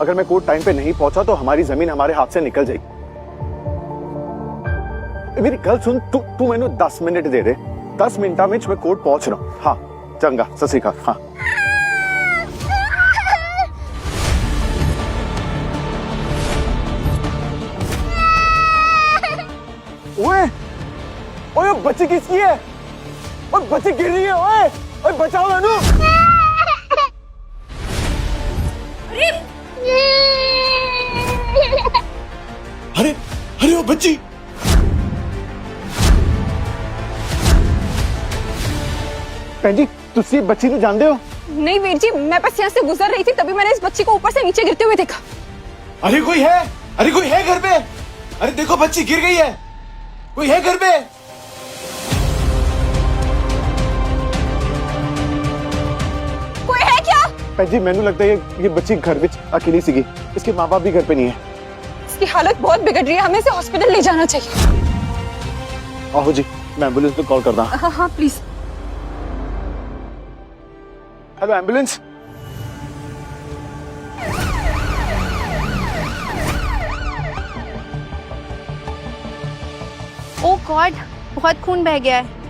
अगर मैं court time पे नहीं पहुंचा तो हमारी जमीन हमारे हाथ से निकल जाएगी। मेरी गल सुन, तू मैंने 10 मिनट दे दे। 10 मिनटा में मैं कोर्ट पहुंच रहा हूं। हाँ चंगा, सत श्री अकाल। हाँ ओए ओए, बच्ची किसकी है? और बच्ची गिर रही है। ओए ओए, बचाओ अनु। अरे अरे वो बच्ची। भैन जी, तुसी बच्ची को जानते हो? नहीं वीर जी, मैं बस यहाँ से गुजर रही थी, तभी मैंने इस बच्ची को ऊपर से नीचे गिरते हुए देखा। अरे कोई है, अरे कोई है घर पे। अरे देखो बच्ची गिर गई है, कोई है घर पे। कोई है क्या? भैन जी, मैंने लगता है ये बच्ची घर में अकेली सीगी। इसके माँ बाप भी घर पे नहीं है। इसकी हालत बहुत बिगड़ रही है, हमें इसे हॉस्पिटल ले जाना चाहिए। आहो जी, मैं एम्बुलेंस को कॉल करता। हाँ हाँ please. Hello ambulance. Oh God, बहुत खून बह गया है।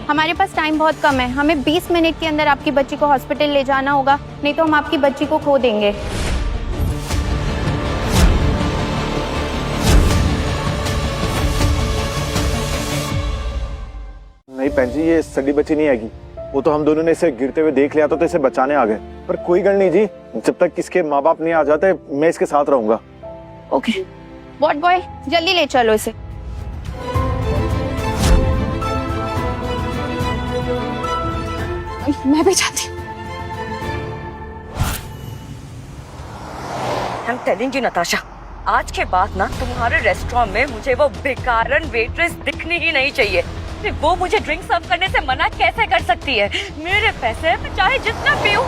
हमारे पास टाइम बहुत कम है, हमें 20 मिनट के अंदर आपकी बच्ची को हॉस्पिटल ले जाना होगा, नहीं तो हम आपकी बच्ची को खो देंगे। नहीं भैन जी, ये सड़ी बच्ची नहीं आएगी। वो तो हम दोनों ने इसे गिरते हुए देख लिया था, तो इसे बचाने आ गए। पर कोई गल नहीं जी, जब तक इसके माँ बाप नहीं आ जाते मैं इसके साथ रहूंगा। ओके वॉट बॉय, जल्दी ले चलो इसे। मैं भी जाती हूँ। I'm telling you, नताशा, आज के बाद ना तुम्हारे रेस्टोरेंट में मुझे वो बेकारन वेट्रेस दिखनी ही नहीं चाहिए। वो मुझे ड्रिंक सर्व करने से मना कैसे कर सकती है? मेरे पैसे मैं चाहे जितना पीऊं।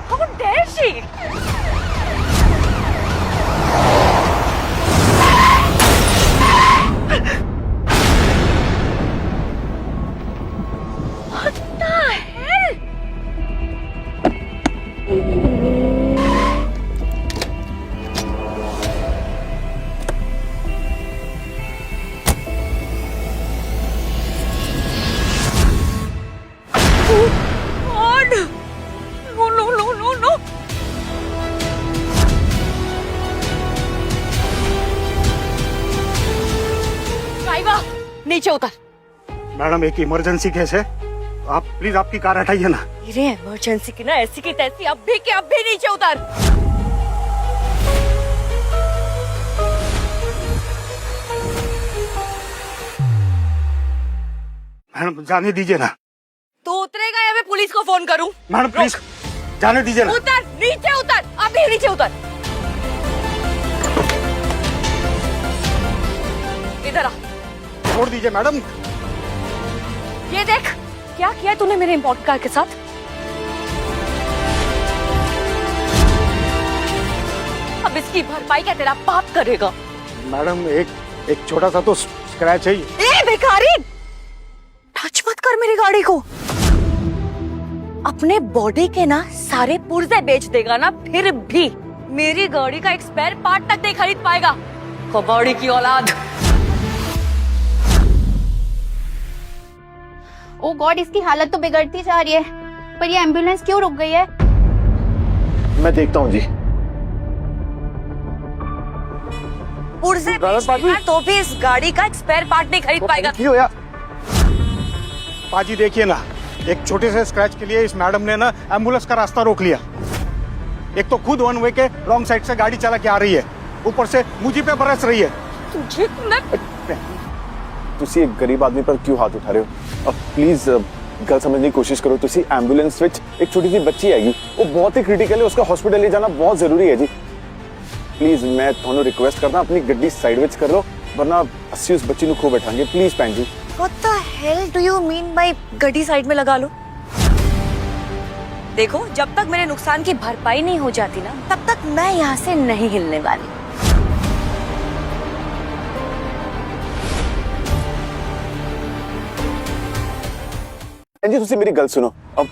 How dare she? What the hell? God! No, no, no, no, no! Driver, नीचे उतर। मैडम, एक इमरजेंसी केस है, आप प्लीज आपकी कार हटाइए ना। अरे इमरजेंसी की ना ऐसी की तैसी, अब भी के अब भी नीचे उतर। मैडम जाने दीजिए ना। तू उतरेगा या मैं पुलिस को फोन करूं? मैडम प्लीज जाने दीजिए ना। उतर, नीचे उतर, अभी नीचे उतर। इधर आ। छोड़ दीजिए मैडम। ये देख, क्या किया तूने मेरे इम्पोर्टेंट कार के साथ? अब इसकी भरपाई क्या तेरा बाप करेगा? मैडम एक छोटा सा तो स्क्रैच है। ए बेकारी, टच मत कर मेरी गाड़ी को। अपने बॉडी के ना सारे पुर्जे बेच देगा ना, फिर भी मेरी गाड़ी का एक स्पेयर पार्ट तक नहीं खरीद पाएगा। कबाड़ी की औलाद। ओह गॉड, इसकी हालत तो बिगड़ती जा रही है, पर ये एम्बुलेंस क्यों रुक गई है? मैं देखता हूँ जी। पुर्जे बेच देगा तो भी इस गाड़ी का एक स्पेयर पार्ट नहीं खरीद पाएगा। क्यों यार? पाजी देखिए ना, एक छोटे से स्क्रैच के लिए इस मैडम ने ना एम्बुलेंस का रास्ता रोक लिया। एक तो खुद वन वे के रॉन्ग साइड से गाड़ी चला के आ रही है, ऊपर से मुझे पे बरस रही है। तुझे तुसी एक गरीब आदमी पर क्यों हाथ उठा रहे हो? अब प्लीज गल समझने की कोशिश करो। तुसी एम्बुलेंस विच एक छोटी सी बच्ची आएगी, वो बहुत ही क्रिटिकल है, उसका हॉस्पिटल ले जाना बहुत जरूरी है जी। प्लीज मैं थानू रिक्वेस्ट करना, अपनी गड्डी साइड विच कर लो, वरना अस्सी उस बच्ची को खो बैठांगे। प्लीज भैन जी। What the hell do you mean by गड्डी साइड में लगा लो? देखो, जब तक मेरे नुकसान की भरपाई नहीं हो जाती ना, तब तक मैं यहाँ से नहीं हिलने वाली। जी ਤੁਸੀਂ ਮੇਰੀ ਗੱਲ ਸੁਣੋ अब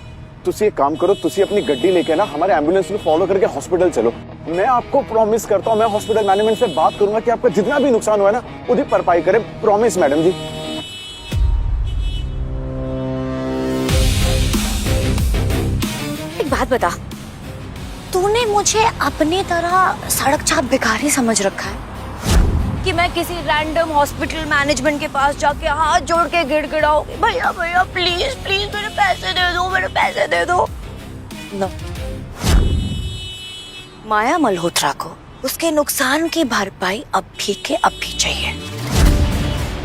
ਤੁਸੀਂ एक काम करो ਤੁਸੀਂ अपनी गड्डी लेके ना हमारे एम्बुलेंस में फॉलो करके हॉस्पिटल चलो मैं आपको प्रॉमिस करता हूँ मैं हॉस्पिटल मैनेजमेंट से बात करूंगा कि आपका जितना भी नुकसान हुआ है ना उसकी भरपाई करे प्रॉमिस मैडम जी एक बात बता, तूने मुझे अपनी तरह सड़क छाप भिखारी समझ रखा है कि मैं किसी रैंडम हॉस्पिटल मैनेजमेंट के पास जाके हाथ जोड़ के गिड़गिड़ाऊंगी, भैया भैया प्लीज प्लीज मेरे पैसे दे दो, मेरे पैसे दे दो। नो, माया मल्होत्रा को उसके नुकसान की भरपाई अभी के अभी चाहिए,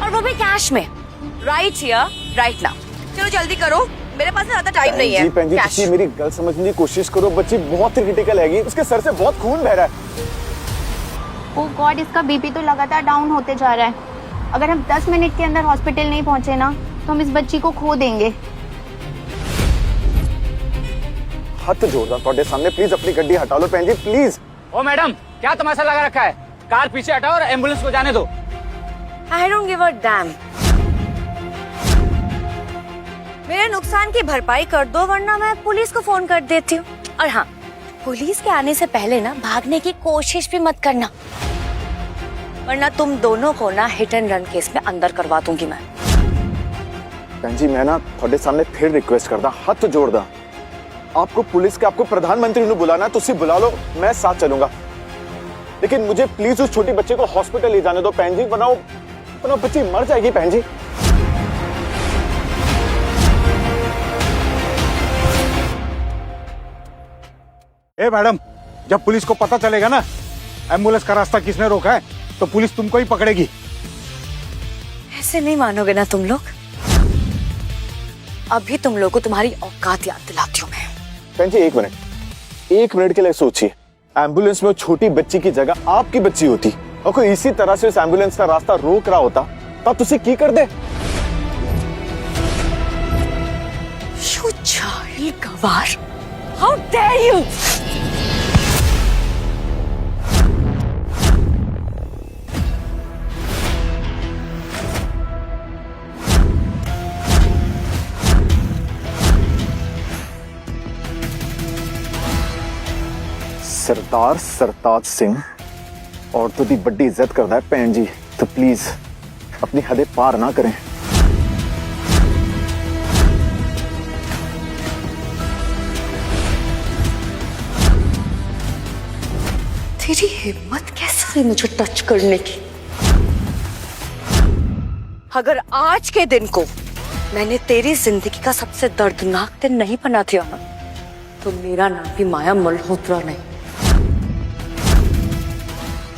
और वो भी कैश में, राइट हियर राइट नाउ। चलो जल्दी करो, मेरे पास ज्यादा टाइम नहीं है। जी जी कैश। ਤੁਸੀਂ मेरी गल समझने की कोशिश करो बच्ची बहुत ही क्रिटिकल हैगी उसके सर से बहुत खून बह रहा है ओह गॉड, इसका बीपी तो लगातार डाउन होते जा रहा है। अगर हम 10 मिनट के अंदर हॉस्पिटल नहीं पहुंचे ना तो हम इस बच्ची को खो देंगे। हाथ जोड़दा ਤੁਹਾਡੇ सामने प्लीज अपनी गड्डी हटा लो बहन जी प्लीज ओ मैडम, क्या तमाशा लगा रखा है? कार पीछे हटाओ और एम्बुलेंस को जाने दो। I don't give a damn। मेरे नुकसान की भरपाई कर दो वरना मैं पुलिस को फोन कर देती हूँ। और हाँ, पुलिस के आने से पहले ना भागने की कोशिश भी मत करना, वरना तुम दोनों को ना हिट एंड रन केस में अंदर करवा दूंगी मैं। बहन जी मैं ना ਤੁਹਾਡੇ सामने फिर रिक्वेस्ट करदा हाथ जोड़दा आपको पुलिस के आपको प्रधानमंत्री ने बुलाना तुसी बुला लो मैं साथ चलूंगा लेकिन मुझे प्लीज उस छोटी बच्चे को हॉस्पिटल ले जाने दो बहन जी वरना बच्ची मर जाएगी बहन जी। ए मैडम, जब पुलिस को पता चलेगा ना एम्बुलेंस का रास्ता किसने रोका है तो पुलिस तुमको ही पकड़ेगी। ऐसे नहीं मानोगे ना तुम लोग। अभी तुम लोग को तुम्हारी औकात याद दिलाती हूँ मैं। बहन जी एक मिनट के लिए सोचिए एम्बुलेंस में वो छोटी बच्ची की जगह आपकी बच्ची होती और कोई इसी तरह से उस एम्बुलेंस का रास्ता रोक रहा होता तब तुसी की कर दे। You child गवार, how dare you! सरदार सरताज सिंह और तो दी बड़ी इज्जत करता है भैन जी तो प्लीज अपनी हदें पार ना करें। तेरी हिम्मत कैसे है मुझे टच करने की? अगर आज के दिन को मैंने तेरी जिंदगी का सबसे दर्दनाक दिन नहीं बना दिया ना तो मेरा नाम भी माया मल्होत्रा नहीं।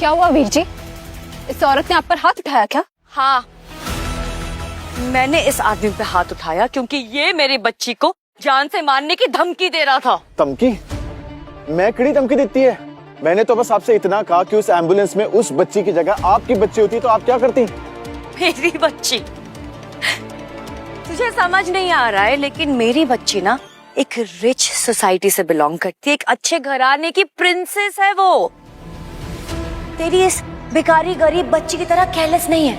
क्या हुआ वीर जी, इस औरत ने आप पर हाथ उठाया क्या? हाँ, मैंने इस आदमी पे हाथ उठाया क्योंकि ये मेरी बच्ची को जान से मारने की धमकी दे रहा था। धमकी? मैं कड़ी धमकी देती है? मैंने तो बस आपसे इतना कहा कि उस एम्बुलेंस में उस बच्ची की जगह आपकी बच्ची होती तो आप क्या करती? मेरी बच्ची? तुझे समझ नहीं आ रहा है लेकिन मेरी बच्ची ना एक रिच सोसाइटी से बिलोंग करती है, एक अच्छे घराने की प्रिंसेस है वो। तेरी इस भिखारी गरीब बच्ची की तरह केयरलेस नहीं है।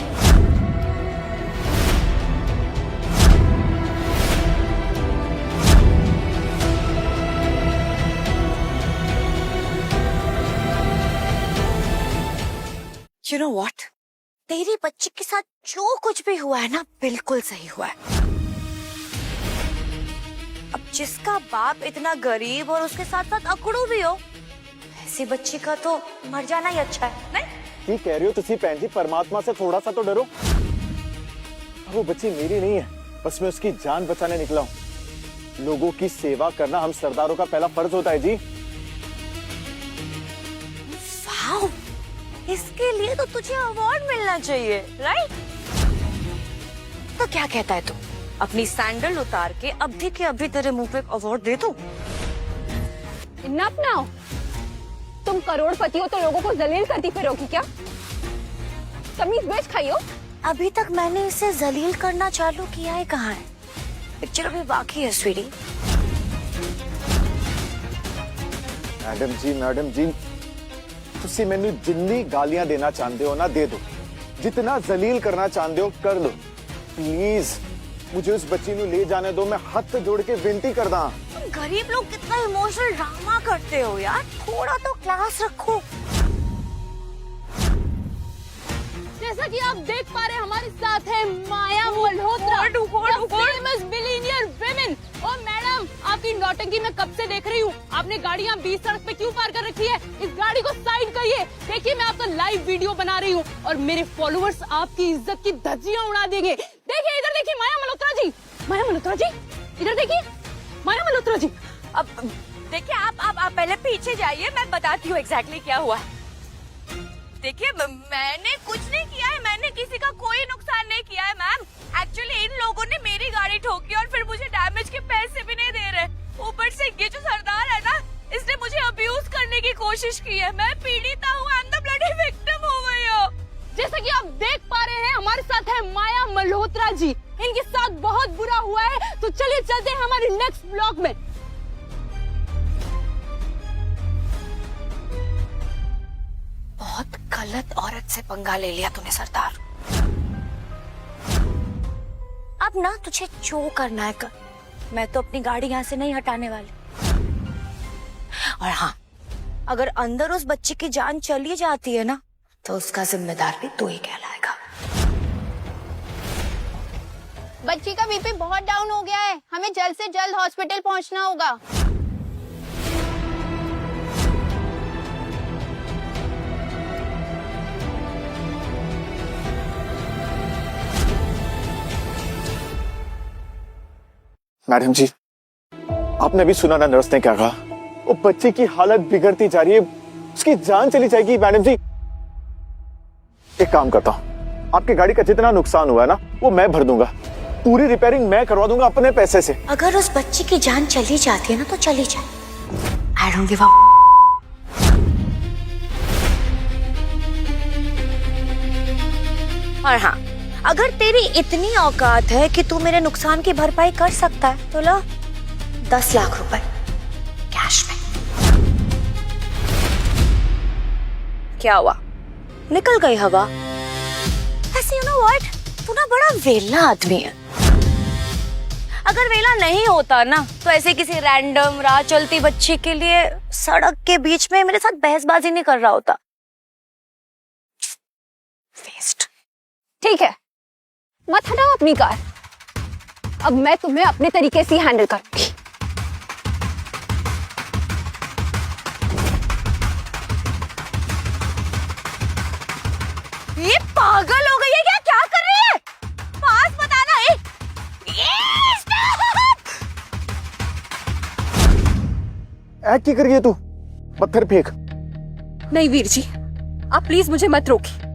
You know what? तेरी बच्ची के साथ जो कुछ भी हुआ है ना बिल्कुल सही हुआ है। अब जिसका बाप इतना गरीब और उसके साथ साथ अकड़ू भी हो, ऐसी बच्ची का तो मर जाना ही अच्छा है, नहीं? ठीक कह रही हो तुसी भैन जी, परमात्मा से थोड़ा सा तो डरो। वो बच्ची मेरी नहीं है, बस मैं उसकी जान बचाने निकला हूँ। लोगों की सेवा करना हम सरदारों का पहला फर्ज होता है जी। वाओ, इसके लिए तो तुझे अवार्ड मिलना चाहिए, राइट? तो क्या कहता है तू? अपनी सैंडल उतार के अभी के अभी तेरे मुंह पे अवार्ड दे दूं? इनफ नाउ, तुम करोड़पति हो तो लोगों को जलील करती फिरोगी क्या? तमीज बेच खाई हो? अभी तक मैंने इसे जलील करना चालू किया है कहाँ है? पिक्चर अभी बाकी है स्वीटी। मैडम जी तुसी मैनू जिन्नी गालियां देना चाहते हो ना दे दो, जितना जलील करना चाहते हो कर दो, प्लीज मुझे उस बच्ची ਨੂੰ ले जाने दो, मैं हाथ जोड़ के विनती करदा। तुम गरीब लोग कितना इमोशनल ड्रामा करते हो यार, थोड़ा तो क्लास रखो। जैसा कि आप देख पा रहे हैं हमारे साथ है माया मल्होत्रा, फेमस बिलियनियर विमेन। ओ मैडम, आपकी नौटंकी मैं कब से देख रही हूँ। आपने गाड़ियाँ बीच सड़क पे क्यों पार कर रखी है? इस गाड़ी को साइड करिए। देखिए मैं आपका लाइव वीडियो बना रही हूँ और मेरे फॉलोअर्स आपकी इज्जत की धज्जियां उड़ा देंगे। देखिए इधर देखिए माया मल्होत्रा जी, माया मल्होत्रा जी, इधर देखिए माया मल्होत्रा जी। अब देखिए आप पहले पीछे जाइए, मैं बताती हूँ एग्जैक्टली क्या हुआ है। देखिए मैंने कुछ नहीं किया है, मैंने किसी का कोई नुकसान नहीं किया है मैम। एक्चुअली इन लोगों ने मेरी गाड़ी ठोकी और फिर मुझे डैमेज के पैसे भी नहीं दे रहे। ऊपर से ये जो सरदार है ना, इसने मुझे अब्यूज करने की कोशिश की है। मैं पीड़िता हूँ, I am the bloody victim हो गई हूँ। जैसा कि आप देख पा रहे हैं हमारे साथ है माया मल्होत्रा जी। इनके साथ बहुत बुरा हुआ है, तो चलिए चलते हैं हमारे नेक्स्ट ब्लॉग में। बहुत गलत औरत से पंगा ले लिया तूने सरदार। अब ना तुझे जो करना है कर, मैं तो अपनी गाड़ी यहाँ से नहीं हटाने वाली। और हाँ, अगर अंदर उस बच्ची की जान चली जाती है ना, तो उसका जिम्मेदार भी तू ही कहलाएगा। बच्ची का बीपी बहुत डाउन हो गया है, हमें जल्द से जल्द हॉस्पिटल पहुंचना होगा। मैडम जी, आपने अभी सुना ना नर्स ने क्या कहा? वो बच्चे की हालत बिगड़ती जा रही है, उसकी जान चली जाएगी। मैडम जी एक काम करता हूँ, आपकी गाड़ी का जितना नुकसान हुआ है ना, वो मैं भर दूंगा। पूरी रिपेयरिंग मैं करवा दूंगा अपने पैसे से। अगर उस बच्ची की जान चली जाती है ना, तो चली जाए। I don't give up. और हाँ, अगर तेरी इतनी औकात है कि तू मेरे नुकसान की भरपाई कर सकता है, तो ला 10 लाख रुपए कैश में। क्या हुआ, निकल गई हवा? ऐसे यू नो व्हाट, तू ना बड़ा वेला आदमी है। अगर वेला नहीं होता ना, तो ऐसे किसी रैंडम राह चलती बच्ची के लिए सड़क के बीच में मेरे साथ बहसबाजी नहीं कर रहा होता। वेस्ट। ठीक है, मत हटाओ अपनी कार। अब मैं तुम्हें अपने तरीके से हैंडल करूंगी। ये पागल हो गई है क्या? क्या कर रही है? पास बताना है। ऐड की कर रही है तू? पत्थर फेंक। नहीं वीर जी, आप प्लीज मुझे मत रोकिए।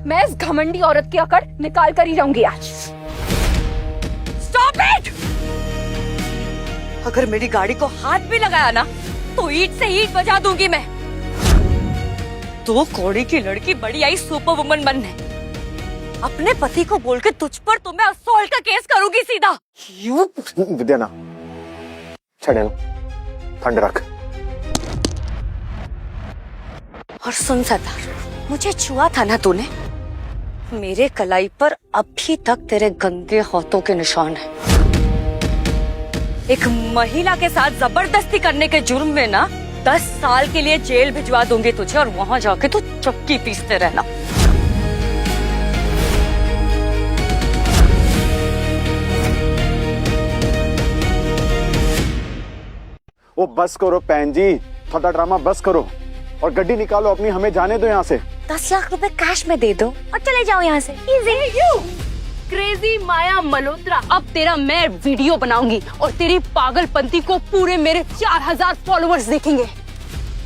मैं इस घमंडी औरत की अकड़ निकाल कर ही रहूंगी आज। Stop it! अगर मेरी गाड़ी को हाथ भी लगाया ना, तो ईंट से ईंट बजा दूंगी मैं। तो कौड़ी की लड़की बड़ी आई सुपर वुमन बनने। अपने पति को बोल के तुझ पर तो मैं असॉल्ट का केस करूंगी सीधा। विद्या ना छड़े लो, ठंड रख। और सुन सरदार, मुझे छुआ था ना तूने, मेरे कलाई पर अभी तक तेरे गंदे हाथों के निशान हैं। एक महिला के साथ जबरदस्ती करने के जुर्म में ना 10 साल के लिए जेल भिजवा दूंगी तुझे, और वहां जाके तू चक्की पीसते रहना। वो बस करो पैन जी, थोड़ा ड्रामा बस करो और गड्डी निकालो अपनी, हमें जाने दो यहाँ से। 10 लाख रुपए कैश में दे दो और चले जाओ यहाँ से। क्रेजी माया मल्होत्रा, अब तेरा मैं वीडियो बनाऊंगी और तेरी पागलपंती को पूरे मेरे 4000 फॉलोअर्स देखेंगे।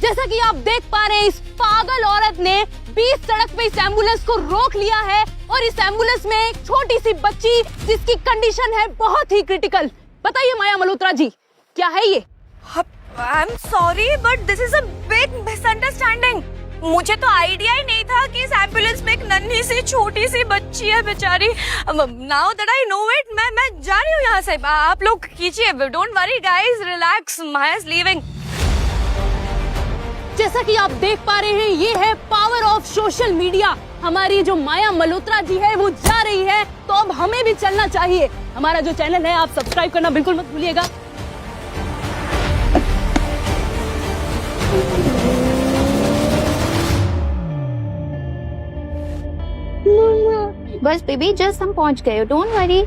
जैसा कि आप देख पा रहे हैं, इस पागल औरत ने बीच सड़क पे इस एम्बुलेंस को रोक लिया है और इस एम्बुलेंस में एक छोटी सी बच्ची जिसकी कंडीशन है बहुत ही क्रिटिकल। बताइए माया मल्होत्रा जी, क्या है ये? आई am sorry but this is a big misunderstanding. मुझे तो आइडिया ही नहीं था कि इस एम्बुलेंस में एक नन्ही सी छोटी सी बच्ची है बेचारी। Now that I know it, मैं जा रही हूँ यहाँ से। आप लोग कीजिए, don't worry guys, relax, Maya is leaving. जैसा कि आप देख पा रहे हैं, ये है पावर ऑफ सोशल मीडिया। हमारी जो माया मल्होत्रा जी है वो जा रही है, तो अब हमें भी चलना चाहिए। हमारा जो चैनल है आप सब्सक्राइब करना बिल्कुल मत भूलिएगा। बस बेबी जस्ट हम पहुंच गए, डोंट वरी।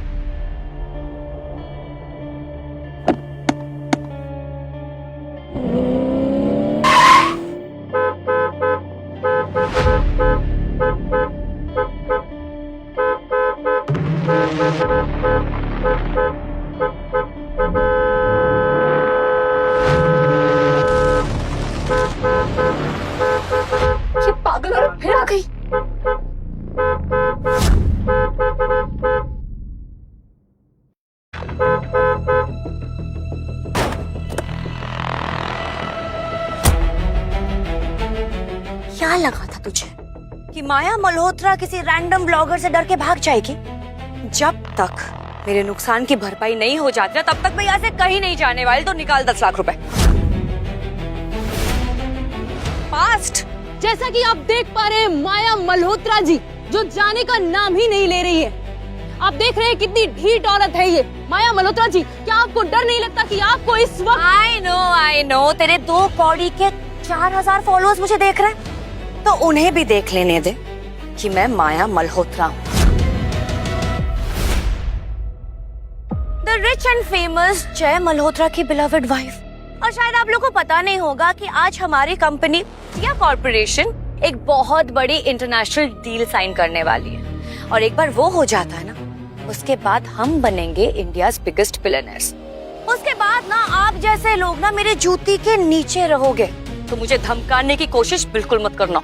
ये पागल औरत फिर आ गई। क्या लगा था तुझे कि माया मल्होत्रा किसी रैंडम ब्लॉगर से डर के भाग जाएगी? जब तक मेरे नुकसान की भरपाई नहीं हो जाती तब तक मैं यहाँ से कहीं नहीं जाने वाली। तो निकाल 10 लाख रुपए फास्ट। जैसा कि आप देख पा रहे हैं माया मल्होत्रा जी जो जाने का नाम ही नहीं ले रही है। आप देख रहे हैं कितनी ढीठ औरत है ये। माया मल्होत्रा जी, क्या आपको डर नहीं लगता कि आपको इस वक्त? आई नो तेरे 2 कौड़ी के 4000 फॉलोअर्स मुझे देख रहे हैं, तो उन्हें भी देख लेने दे कि मैं माया मल्होत्रा हूँ, द रिच एंड फेमस जय मल्होत्रा की बिलवड वाइफ। और शायद आप लोगों को पता नहीं होगा कि आज हमारी कंपनी या कॉर्पोरेशन एक बहुत बड़ी इंटरनेशनल डील साइन करने वाली है। और एक बार वो हो जाता है ना, उसके बाद हम बनेंगे इंडियाज बिगेस्ट बिलियनर्स। उसके बाद ना आप जैसे लोग ना मेरे जूती के नीचे रहोगे। तो मुझे धमकाने की कोशिश बिल्कुल मत करना।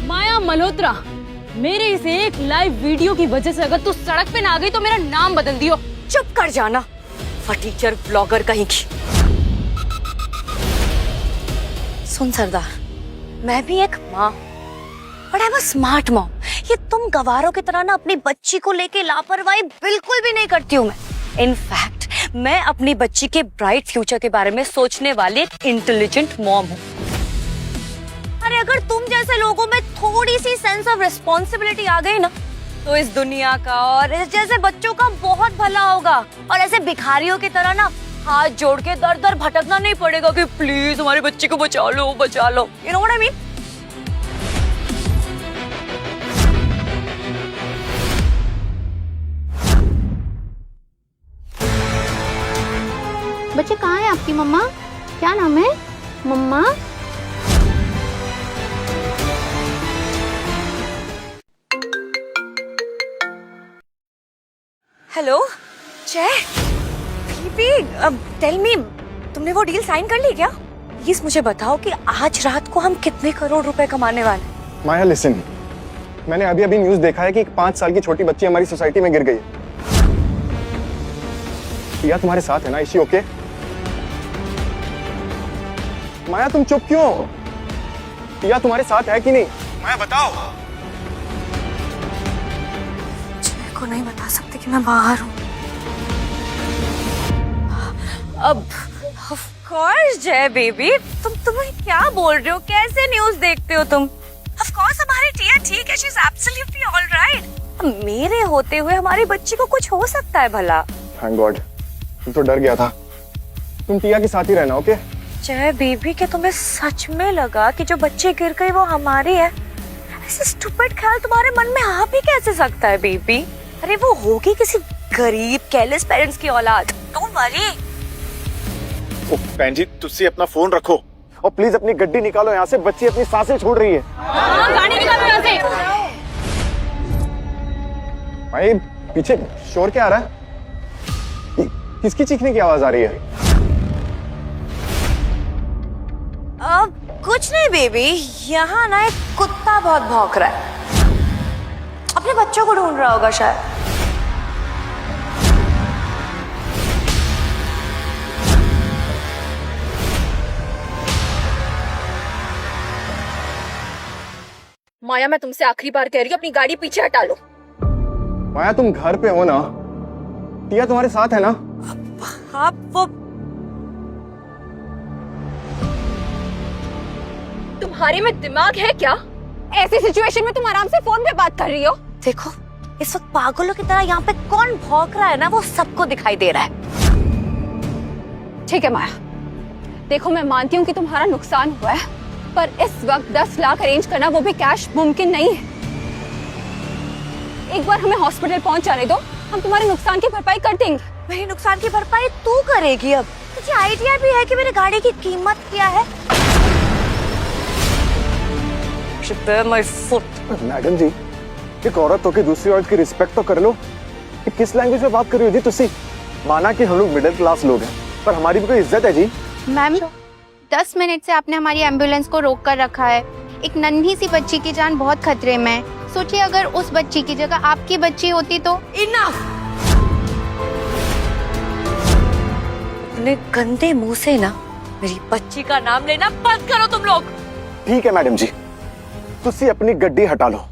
माया मल्होत्रा, मेरे इस एक लाइव वीडियो की वजह से अगर तू सड़क पे ना आ गई तो मेरा नाम बदल दियो। चुप कर जाना फटीचर ब्लॉगर कहीं की। सुन सरदार, मैं भी एक माँ, but I am a smart mom. ये तुम गवारों की तरह ना अपनी बच्ची को लेके लापरवाही बिल्कुल भी नहीं करती हूँ मैं। इनफैक्ट मैं अपनी बच्ची के ब्राइट फ्यूचर के बारे में सोचने वाली इंटेलिजेंट मॉम हूँ। अरे अगर तुम जैसे लोगों में थोड़ी सी सेंस ऑफ रिस्पॉन्सिबिलिटी आ गई ना, तो इस दुनिया का और इस जैसे बच्चों का बहुत भला होगा। और ऐसे भिखारियों की तरह ना हाथ जोड़ के दर दर भटकना नहीं पड़ेगा कि प्लीज हमारी बच्ची को बचा लो बचा लो। You know what I mean? बच्चे कहाँ है आपकी मम्मा? क्या नाम है मम्मा? हेलो जय बीबी, टेल मी, तुमने वो डील साइन कर ली क्या? प्लीज मुझे बताओ कि आज रात को हम कितने करोड़ रुपए कमाने वाले हैं। माया लिसन, मैंने अभी अभी न्यूज देखा है कि एक 5 साल की छोटी बच्ची हमारी सोसाइटी में गिर गई है। टिया तुम्हारे साथ है ना? इसी ओके? माया तुम चुप क्यों? टिया तुम्हारे साथ है कि नहीं? माया बताओ। जय को नहीं बता सकते कि मैं बाहर हूँ। अब ऑफ कोर्स जय बेबी, तुम्हें क्या बोल रहे हो? कैसे न्यूज़ देखते हो तुम? ऑफ कोर्स हमारी टिया ठीक है, शी इज एब्सोल्युटली ऑलराइट। मेरे होते हुए हमारी बच्ची को कुछ हो सकता है भला? थैंक गॉड, तुम तो डर गया था। तुम टिया के साथ ही रहना, ओके? जय बेबी, क्या तुम्हें सच में लगा कि जो बच्ची गिर गई वो हमारी है? ऐसे स्टूपिड ख्याल तुम्हारे मन में आ भी कैसे सकता है बेबी? अरे वो होगी किसी गरीब केयरलेस पेरेंट्स की औलाद। Don't worry. बहन जी, तुझसे अपना फोन रखो और प्लीज अपनी गड्डी निकालो यहाँ से। बच्ची अपनी सांसें छोड़ रही है। गाड़ी निकालो यहाँ से। भाई पीछे शोर क्या आ रहा है? किसकी चीखने की आवाज आ रही है? कुछ नहीं बेबी, यहाँ ना एक कुत्ता बहुत भौंक रहा है। अपने बच्चों को ढूंढ रहा होगा शायद। माया, मैं तुमसे आखिरी बार कह रही हूँ, अपनी गाड़ी पीछे हटा लो। माया तुम घर पे हो ना? टिया तुम्हारे साथ है ना? हाँ, वो तुम्हारे में दिमाग है क्या? ऐसी सिचुएशन में तुम आराम से फोन पे बात कर रही हो। देखो इस वक्त पागलों की तरह यहाँ पे कौन भौंक रहा है ना, वो सबको दिखाई दे रहा है। ठीक है माया, देखो मैं मानती हूँ कि तुम्हारा नुकसान हुआ है, पर इस वक्त 10 लाख अरेंज करना, वो भी कैश, मुमकिन नहीं है। एक बार हमें हॉस्पिटल पहुंच जाने दो, हम तुम्हारे नुकसान की भरपाई कर देंगे। मेरी नुकसान की भरपाई तू करेगी? अब तुझे आइडिया भी है कि मेरी गाड़ी की कीमत क्या है? My foot. मैडम जी, एक औरत होकर दूसरी औरत की रिस्पेक्ट तो कर लो। ये किस लैंग्वेज में बात कर रही हो जी तुसी? माना कि हम लोग मिडिल क्लास लोग हैं, पर हमारी भी कोई इज्जत है जी। मैम 10 मिनट से आपने हमारी एम्बुलेंस को रोक कर रखा है। एक नन्ही सी बच्ची की जान बहुत खतरे में है। सोचिए अगर उस बच्ची की जगह आपकी बच्ची होती तो। इनफ! अपने गंदे मुंह से ना मेरी बच्ची का नाम लेना बंद करो तुम लोग। ठीक है मैडम जी, तुसी अपनी गड्डी हटा लो।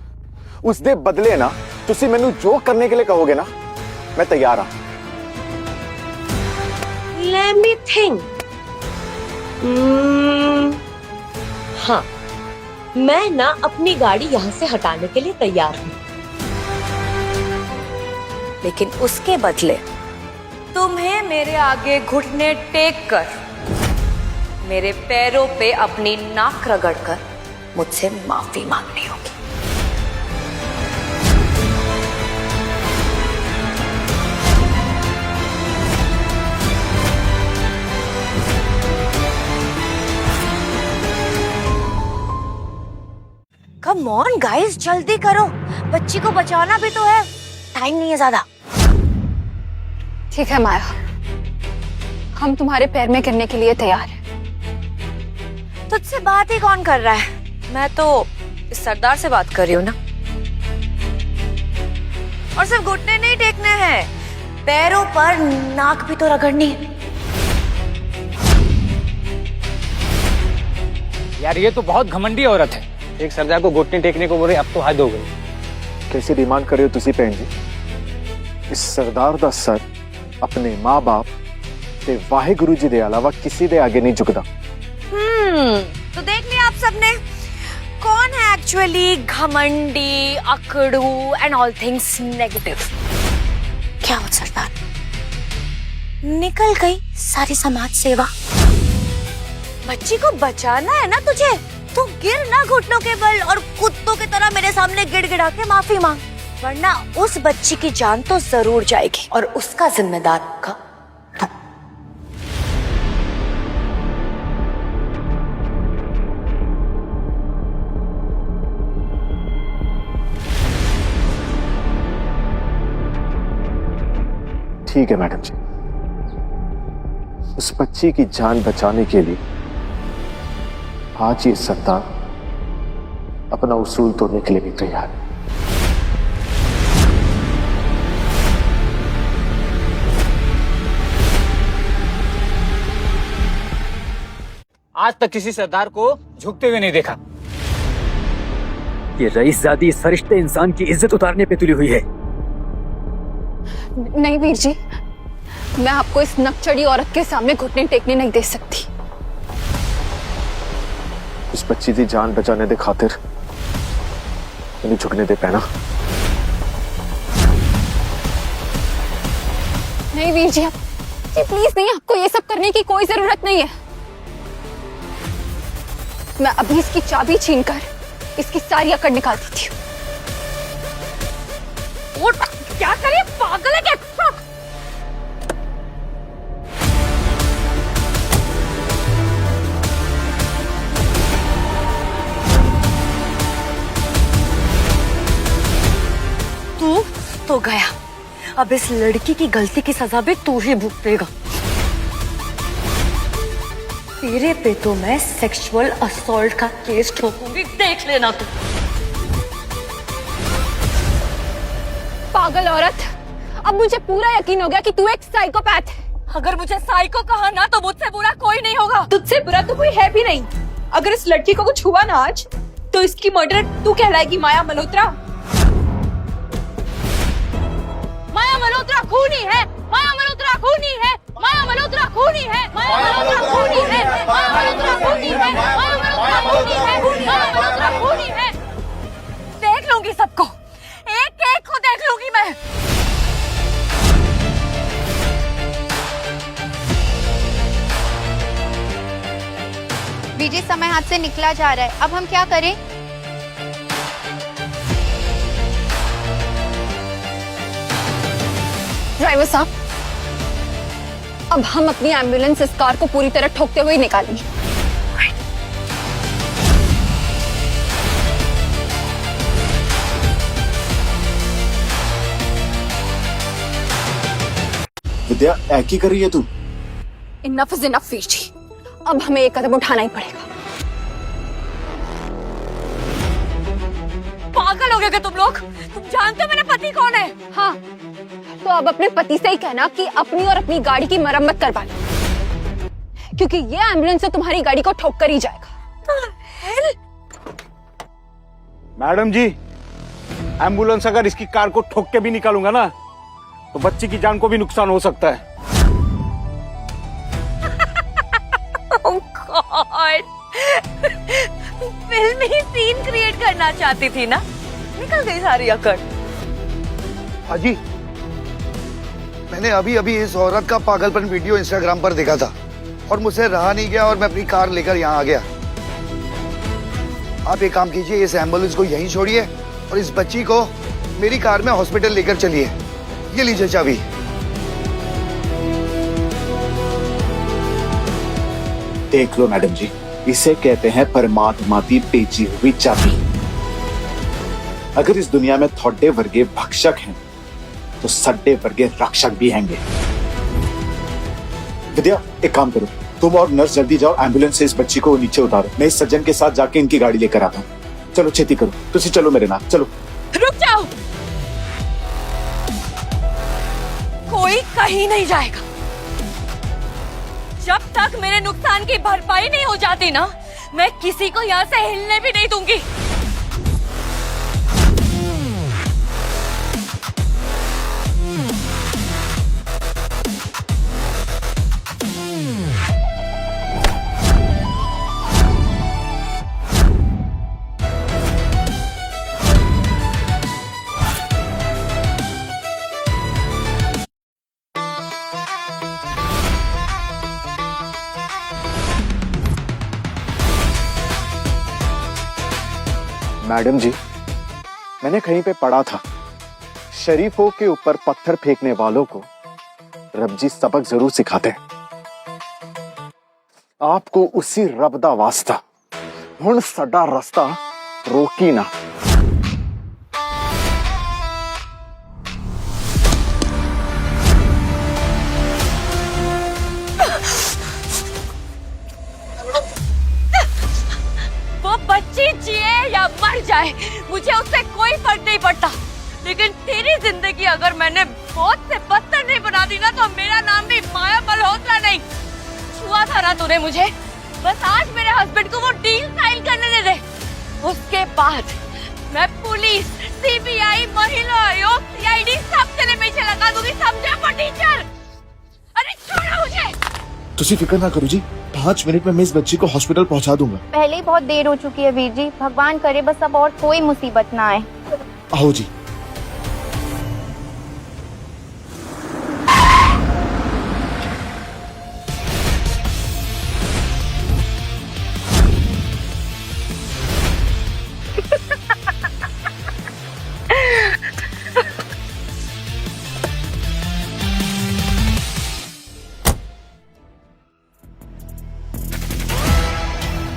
उस दे बदले ना तुसी मैनू जो करने के लिए कहोगे ना, मैं तैयार हूं। Let me think. हाँ, मैं ना अपनी गाड़ी यहाँ से हटाने के लिए तैयार हूँ, लेकिन उसके बदले तुम्हें मेरे आगे घुटने टेक कर, मेरे पैरों पे अपनी नाक रगड़कर मुझसे माफी मांगनी होगी। कम ऑन गाइस, जल्दी करो, बच्ची को बचाना भी तो है, टाइम नहीं है ज्यादा। ठीक है माया, हम तुम्हारे पैर में गिरने के लिए तैयार हैं। तुझसे बात ही कौन कर रहा है? मैं तो इस सरदार से बात कर रही हूँ ना। और सिर्फ घुटने नहीं टेकने हैं, पैरों पर नाक भी तो रगड़नी है। यार ये तो बहुत घमंडी औरत है, एक सरदार को घुटने टेकने को बोले, अब तो हद हो गई। कैसी डिमांड कर रहे हो तुसी भैन जी? इस सरदार दा सर अपने माँ बाप ते वाहेगुरु जी दे अलावा किसी दे आगे नहीं झुकदा। तो देख लिया आप सबने, कौन है एक्चुअली घमंडी, अकड़ू एंड ऑल थिंग्स नेगेटिव। क्या हो सरदार, निकल गई सारी समाज सेवा। बच्ची को बचाना है ना तुझे, तो गिर ना घुटनों के बल और कुत्तों की तरह मेरे सामने गिड़गिड़ा के माफी मांग, वरना उस बच्ची की जान तो जरूर जाएगी और उसका जिम्मेदार होगा तू। ठीक है मैडम जी, उस बच्ची की जान बचाने के लिए आज ये सरदार अपना उसूल तोड़ने के लिए भी तैयार है। आज तक किसी सरदार को झुकते हुए नहीं देखा। ये रईसजादी इस फरिश्ते इंसान की इज्जत उतारने पे तुली हुई है। नहीं वीर जी, मैं आपको इस नकचड़ी औरत के सामने घुटने टेकने नहीं दे सकती। उस बच्ची की जान बचाने दे खातिर मैंने झुकने दे पैना। नहीं वीर जी, जी प्लीज नहीं, आपको ये सब करने की कोई जरूरत नहीं है। मैं अभी इसकी चाबी छीनकर इसकी सारी अकड़ निकाल देती हूँ। क्या करे, पागल है क्या? तू तो गया, अब इस लड़की की गलती की सजा भी तू ही भुगतेगा। तेरे पे तो मैं सेक्सुअल असॉल्ट का केस ठोकूंगी, देख लेना तू। पागल औरत, अब मुझे पूरा यकीन हो गया कि तू एक साइकोपैथ है। अगर मुझे साइको कहा ना तो मुझसे बुरा कोई नहीं होगा। तुझसे बुरा तो कोई है भी नहीं। अगर इस लड़की को कुछ हुआ ना आज, तो इसकी मर्डर तू कहलाएगी माया मल्होत्रा। माया मल्होत्रा खूनी है, माया मल्होत्रा खूनी है, माया मल्होत्रा खूनी है, माया मल्होत्रा खूनी है, माया मल्होत्रा खूनी है, माया मल्होत्रा खूनी है, माया मल्होत्रा खूनी है। लूंगी सबको, एक एक को देख लूंगी मैं। बीजी समय हाथ से निकला जा रहा है, अब हम क्या करें? ड्राइवर साहब, अब हम अपनी एम्बुलेंस इस कार को पूरी तरह ठोकते हुए निकालेंगे। विद्या ऐ की कर रही है तू? Enough is enough Veer ji, अब हमें एक कदम उठाना ही पड़ेगा। पागल हो गए क्या तुम लोग? तुम जानते हो मेरा पति कौन है? हाँ, तो अब अपने पति से ही कहना कि अपनी और अपनी गाड़ी की मरम्मत करवा लो, क्योंकि ये एम्बुलेंस तो तुम्हारी गाड़ी को ठोक कर ही जाएगा। मैडम जी, एम्बुलेंस अगर इसकी कार को ठोक के भी निकालूंगा ना, तो बच्ची की जान को भी नुकसान हो सकता है। Oh God! फिल्मी सीन क्रिएट करना चाहती थी ना, निकल गई सारी अकड़। हाजी, मैंने अभी अभी इस औरत का पागलपन वीडियो इंस्टाग्राम पर देखा था और मुझसे रहा नहीं गया और मैं अपनी कार लेकर यहाँ आ गया। आप एक काम कीजिए, इस एम्बुलेंस को यहीं छोड़िए और इस बच्ची को मेरी कार में हॉस्पिटल लेकर चलिए। ये लीजिए चाबी। देख लो मैडम जी, इसे कहते हैं परमात्मा की भेजी हुई चाबी। अगर इस दुनिया में थोड़े वर्गे भक्षक हैं, तो सड्डे वर्गे रक्षक भी हैंगे। विद्या, एक काम करो, तुम और नर्स जल्दी जाओ, एम्बुलेंस से इस बच्ची को नीचे उतारो। मैं इस सज्जन के साथ जाके इनकी गाड़ी लेकर आता हूँ। चलो छेती करो, तुसी चलो मेरे नाम, चलो। रुक जाओ, कोई कहीं नहीं जाएगा जब तक मेरे नुकसान की भरपाई नहीं हो जाती ना। मैं किसी को यहाँ से हिलने भी नहीं दूंगी। मैडम जी, मैंने कहीं पे पढ़ा था, शरीफों के ऊपर पत्थर फेंकने वालों को रब जी सबक जरूर सिखाते हैं। आपको उसी रब दा वास्ता, हुण साडा रास्ता रोकी ना। वो बच्ची जिए या मर जाए, मुझे उससे कोई फर्क नहीं पड़ता। लेकिन तेरी जिंदगी अगर मैंने बहुत से पत्थर नहीं बना दी ना, तो मेरा नाम भी माया मल्होत्रा नहीं। छुआ था ना तूने मुझे, बस आज मेरे हस्बैंड को वो डील साइन करने दे दे। उसके बाद मैं पुलिस, सीबीआई, महिला आयोग, सीआईडी सब चले पीछे लगा दूंगी, समझा टीचर? अरे छोड़ो मुझे। तुसी फिक्र ना करो जी, 5 मिनट में मैं इस बच्ची को हॉस्पिटल पहुंचा दूंगा। पहले ही बहुत देर हो चुकी है वीर जी, भगवान करे बस अब और कोई मुसीबत ना आए। आओ जी।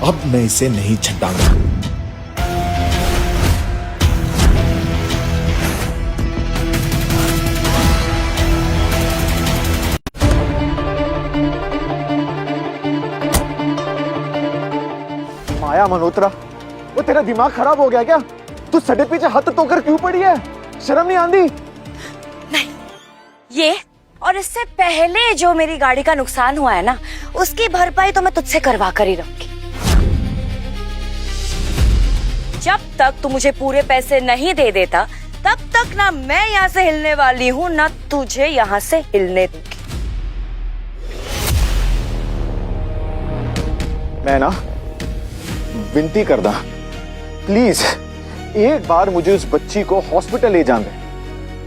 अब मैं इसे नहीं छटाऊंगा। माया मल्होत्रा, वो तेरा दिमाग खराब हो गया क्या? तू सड़े पीछे हाथ तोकर क्यों पड़ी है? शर्म नहीं आंदी? नहीं, ये और इससे पहले जो मेरी गाड़ी का नुकसान हुआ है ना, उसकी भरपाई तो मैं तुझसे करवा कर ही रहूंगी। जब तक तू मुझे पूरे पैसे नहीं दे देता, तब तक ना मैं यहाँ से हिलने वाली हूँ, ना तुझे यहाँ से हिलने दूंगी। मैं ना विनती करदा, प्लीज एक बार मुझे उस बच्ची को हॉस्पिटल ले जान दे,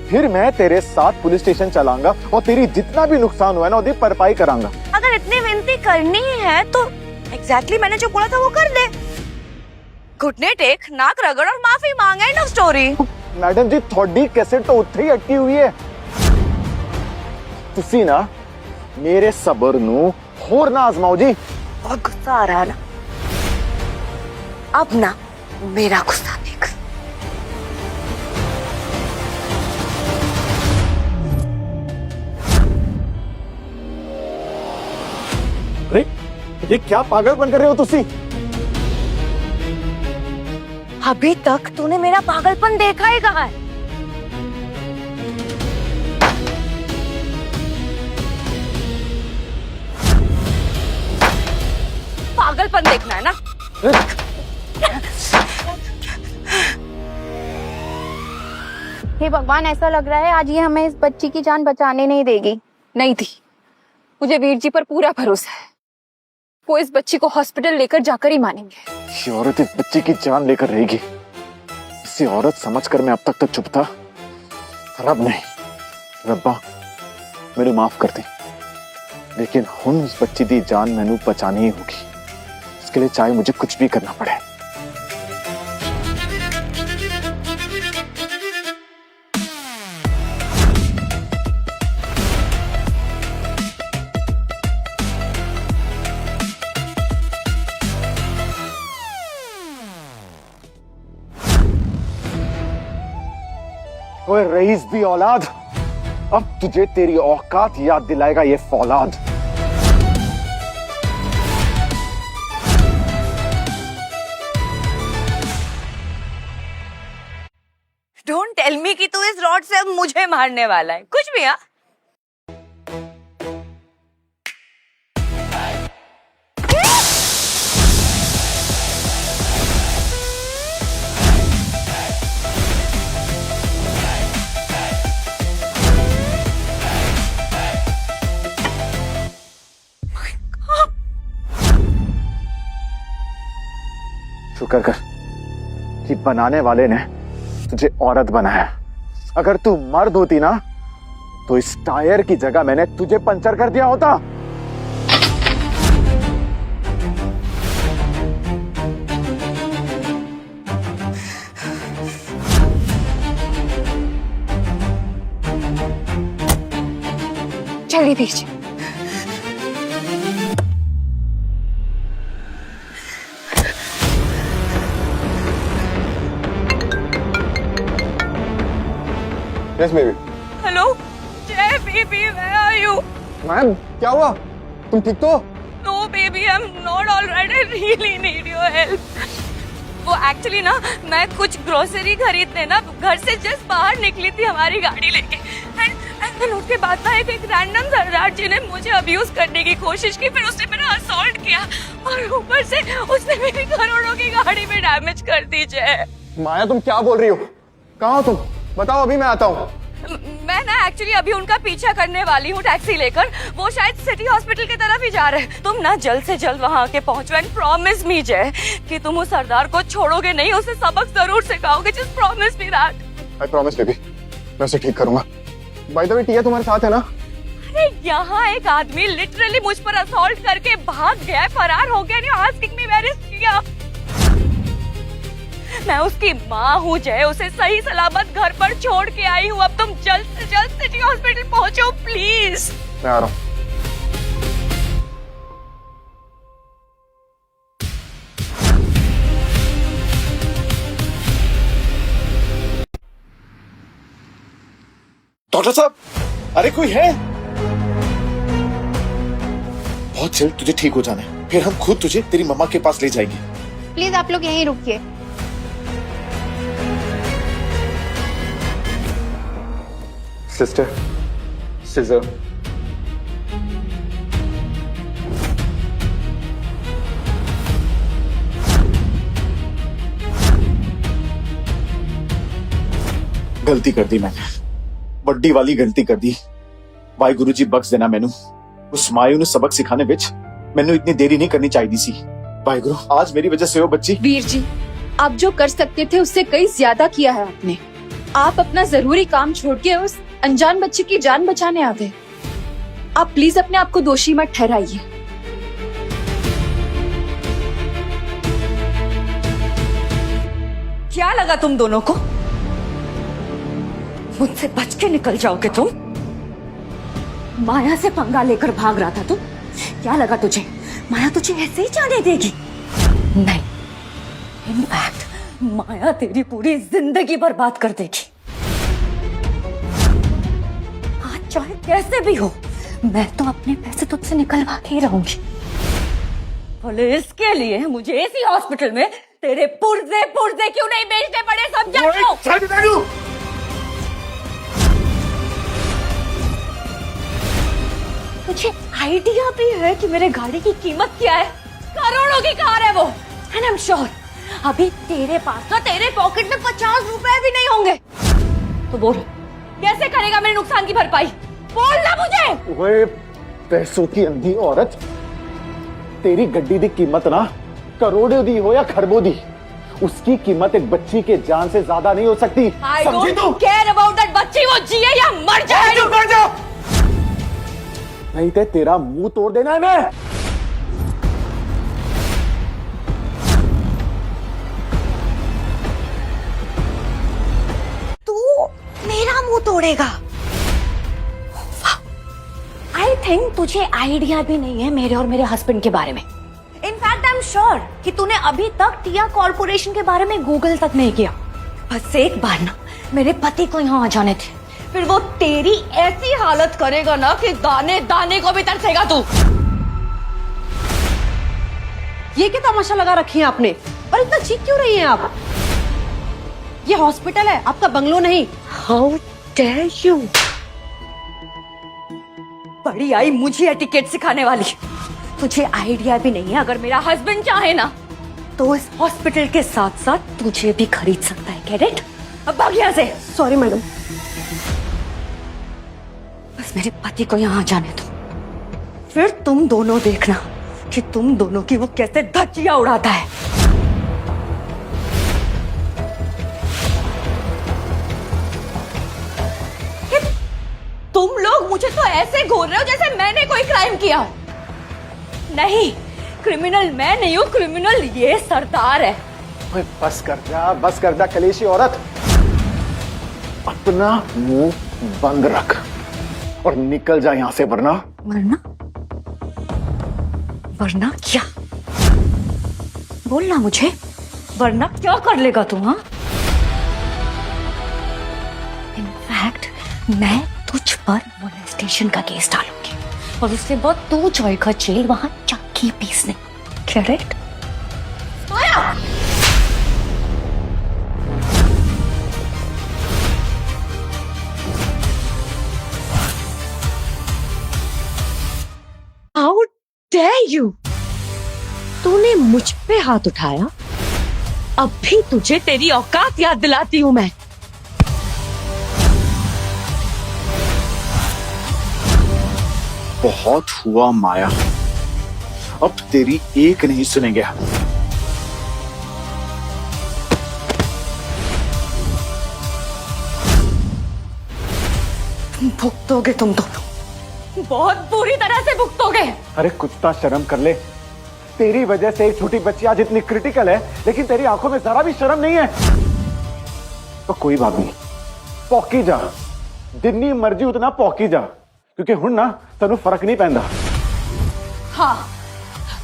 फिर मैं तेरे साथ पुलिस स्टेशन चलाऊंगा और तेरी जितना भी नुकसान हुआ है ना उसकी भरपाई कराऊंगा। अगर इतनी विनती करनी ही है तो एग्जैक्टली मैंने जो बोला था वो कर दे। घुटने टेक, नाक रगड़ और माफी मांग, एंड ऑफ स्टोरी। मैडम जी थोड़ी कैसेट तो उत्थे ही अटकी हुई है। तुसी ना मेरे सबर नू होर ना आजमाओ जी। बहुत गुस्सा आ रहा है ना, अब ना मेरा गुस्सा देख। अरे ये क्या पागलपन कर रहे हो तुसी? अभी तक तूने मेरा पागलपन देखा ही कहाँ है? पागलपन देखना है ना? हे भगवान, ऐसा लग रहा है आज ये हमें इस बच्ची की जान बचाने नहीं देगी। नहीं थी, मुझे वीर जी पर पूरा भरोसा है। वो इस बच्ची को हॉस्पिटल लेकर जाकर ही मानेंगे। ये औरत इस बच्ची की जान लेकर रहेगी, इसे औरत समझकर मैं अब तक तो चुप था, पर अब नहीं। रब्बा मेरे माफ कर दे, लेकिन हुन उस बच्ची की जान मैनू बचानी ही होगी। इसके लिए चाहे मुझे कुछ भी करना पड़े। ओए रईस भी औलाद, अब तुझे तेरी औकात याद दिलाएगा ये फौलाद। डोंट टेल मी कि तू इस रॉड से अब मुझे मारने वाला है, कुछ भी। हाँ, शुक्र कर कि बनाने वाले ने तुझे औरत बनाया। अगर तू मर्द होती ना तो इस टायर की जगह मैंने तुझे पंचर कर दिया होता। चलिए Veer ji. Yes baby. Hello Jay baby, where are you? Ma'am क्या हुआ, तुम ठीक तो? No baby, I am not alright, I really need your help. वो एक्चुअली ना मैं कुछ ग्रोसरी खरीदने ना घर से जस्ट बाहर निकली थी हमारी गाड़ी लेके, एंड उसके बाद ना एक रैंडम सरदार जी ने मुझे अब्यूज करने की कोशिश की, फिर उसने मेरा असॉल्ट किया और ऊपर से उसने मेरी करोड़ों की गाड़ी में डैमेज कर दी। जय माया तुम क्या बोल रही हो, कहाँ हो तुम, बताओ अभी मैं आता हूँ। मैं ना एक्चुअली अभी उनका पीछा करने वाली हूँ टैक्सी लेकर, वो शायद सिटी हॉस्पिटल की तरफ ही जा रहे हैं। तुम ना जल्द से जल्द वहाँ आके पहुँचो एंड प्रॉमिस मी जय कि तुम उस सरदार को छोड़ोगे नहीं, उसे सबक जरूर सिखाओगे। Just promise me that. I promise baby, मैं उसे ठीक करूंगा। बाय द वे टिया तुम्हारे साथ है ना? अरे यहाँ एक आदमी लिटरली मुझ पर असॉल्ट करके भाग गया, फरार हो गया। Asking me where is Tia. मैं उसकी माँ हूँ जय, उसे सही सलामत घर पर छोड़ के आई हूँ। अब तुम जल्द से जल्द सिटी हॉस्पिटल पहुँचो प्लीज। मैं आ रहा हूँ। डॉक्टर साहब, अरे कोई है? बहुत जल्द तुझे ठीक हो जाना है, फिर हम खुद तुझे तेरी मम्मा के पास ले जाएंगे। प्लीज आप लोग यहीं रुकिए। Sister, scissor. गलती कर दी मैंने, बड्डी वाली गलती कर दी। वाहिगुरु जी बख्श देना मैनू। उस मायू ने सबक सिखाने विच मैनू इतनी देरी नहीं करनी चाहिए सी। वाहिगुरु, आज मेरी वजह से वो बच्ची। वीर जी, आप जो कर सकते थे उससे कई ज्यादा किया है आपने। आप अपना जरूरी काम छोड़ के उस अनजान बच्चे की जान बचाने आ गए। आप प्लीज अपने आप को दोषी मत ठहराइए। क्या लगा तुम दोनों को? मुझसे बच के निकल जाओगे तुम? माया से पंगा लेकर भाग रहा था तुम? क्या लगा तुझे माया तुझे ऐसे ही जाने देगी? नहीं, इनफैक्ट माया तेरी पूरी जिंदगी बर्बाद कर देगी। आज चाहे कैसे भी हो, मैं तो अपने पैसे तुझसे निकलवा के ही रहूंगी। बोले इसके लिए मुझे इसी हॉस्पिटल में तेरे पुर्जे पुर्जे क्यों नहीं बेचने पड़े, समझा लो? तुझे आइडिया भी है कि मेरे गाड़ी की कीमत क्या है? करोड़ों की कार है वो। एंड आई एम श्योर अभी तेरे पास ना तेरे पॉकेट में 50 रुपए भी नहीं होंगे। तो बोल कैसे करेगा मेरे नुकसान की भरपाई? बोल ना मुझे। ओए पैसों की अंधी औरत, तेरी गड्डी दी कीमत ना करोड़ों दी हो या खरबों दी, उसकी कीमत एक बच्ची के जान से ज्यादा नहीं हो सकती। समझी तू? केयर अबाउट दैट बच्ची, वो जिए या मर जाए। चुप कर जा, नहीं तो तेरा मुंह तोड़ देना है मैं। तू मेरा मुंह तोड़ेगा? आई थिंक तुझे आइडिया भी नहीं है मेरे और मेरे हस्बैंड के बारे में। इनफैक्ट आई एम श्योर कि तूने अभी तक टिया कॉर्पोरेशन के बारे में गूगल तक नहीं किया। बस एक बार ना मेरे पति को यहाँ आ जाने थे, फिर वो तेरी ऐसी हालत करेगा ना कि दाने दाने को भी तरसेगा तू। ये क्या तमाशा लगा रखी है आपने? और इतना चीख क्यों रही हैं आप? ये हॉस्पिटल है, आपका बंगलो नहीं। How dare you! बड़ी आई मुझे एटिकेट सिखाने वाली। तुझे आइडिया भी नहीं है, अगर मेरा हस्बैंड चाहे ना तो इस हॉस्पिटल के साथ साथ तुझे भी खरीद सकता है। Get it? अब भाग यहाँ से। Sorry madam. बस मेरे पति को यहाँ जाने दो, फिर तुम दोनों देखना कि तुम दोनों की वो कैसे धज्जियां उड़ाता है। तुम लोग मुझे तो ऐसे घूर रहे हो जैसे मैंने कोई क्राइम किया हो। नहीं, क्रिमिनल मैं नहीं हूँ, क्रिमिनल ये सरदार है। ओए बस कर जा कलेशी औरत, अपना मुंह बंद रख और निकल जा यहां से, वरना वरना क्या? बोलना मुझे, वरना क्या कर लेगा तू? हाँ, इनफैक्ट मैं तुझ पर मोलेस्टेशन का केस डालूंगी और उसके बाद तू जाएगा जेल, वहां चक्की पीसने। करेक्ट? How dare you! तूने मुझ पे हाथ उठाया, अब भी तुझे तेरी औकात याद दिलाती हूँ मैं। बहुत हुआ माया, अब तेरी एक नहीं सुनेंगे हम। भुगतोगे तुम दोनों, बहुत बुरी तरह से भुगतोगे। अरे कुछ तो शर्म कर ले, तेरी वजह से एक छोटी बच्ची आज इतनी क्रिटिकल है, लेकिन तेरी आंखों में जरा भी शर्म नहीं है। तो कोई बात नहीं, पौकी जा, जितनी मर्जी उतना पौकी जा, क्योंकि हुण ना तेनू फर्क नहीं पैंदा। हाँ,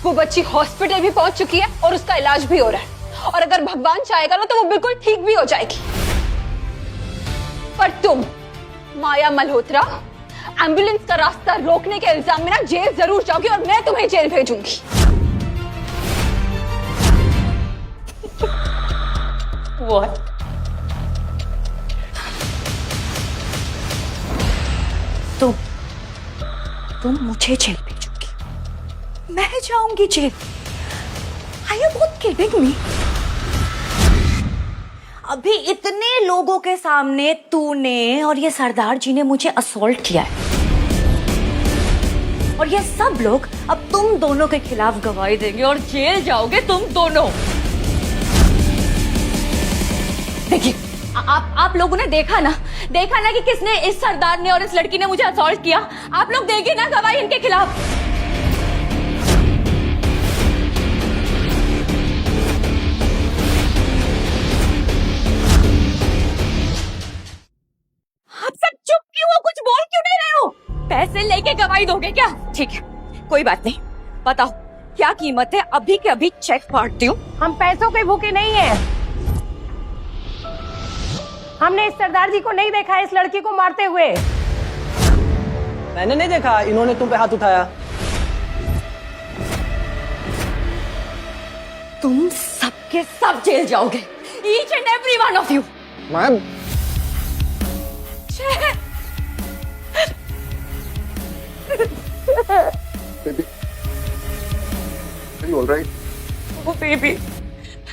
वो बच्ची हॉस्पिटल भी पहुंच चुकी है और उसका इलाज भी हो रहा है, और अगर भगवान चाहेगा ना तो वो बिल्कुल ठीक भी हो जाएगी। पर तुम माया मल्होत्रा एम्बुलेंस का रास्ता रोकने के इल्जाम में ना जेल जरूर जाओगी, और मैं तुम्हें जेल भेजूंगी। What? तुम मुझे जेल भेजोगी? मैं जाऊंगी jail? Are you both kidding me? अभी इतने लोगों के सामने तूने और ये सरदार जी ने मुझे असॉल्ट किया है, और ये सब लोग अब तुम दोनों के खिलाफ गवाही देंगे और जेल जाओगे तुम दोनों। देखिए आप लोगों ने देखा ना कि किसने, इस सरदार ने और इस लड़की ने मुझे असॉल्ट किया। आप लोग देंगे ना गवाही इनके खिलाफ। आप सब चुप क्यों हो, कुछ बोल क्यों नहीं रहे हो? पैसे लेके गवाही दोगे क्या? ठीक है, कोई बात नहीं, बताओ क्या कीमत है, अभी के अभी चेक फाड़ती हूँ। हम पैसों के भूखे नहीं हैं। हमने इस सरदार जी को नहीं देखा इस लड़की को मारते हुए। मैंने नहीं देखा, इन्होंने तुम पे हाथ उठाया। तुम सबके सब जेल जाओगे, each and every one of you. Ma'am baby, are you all right? Oh baby,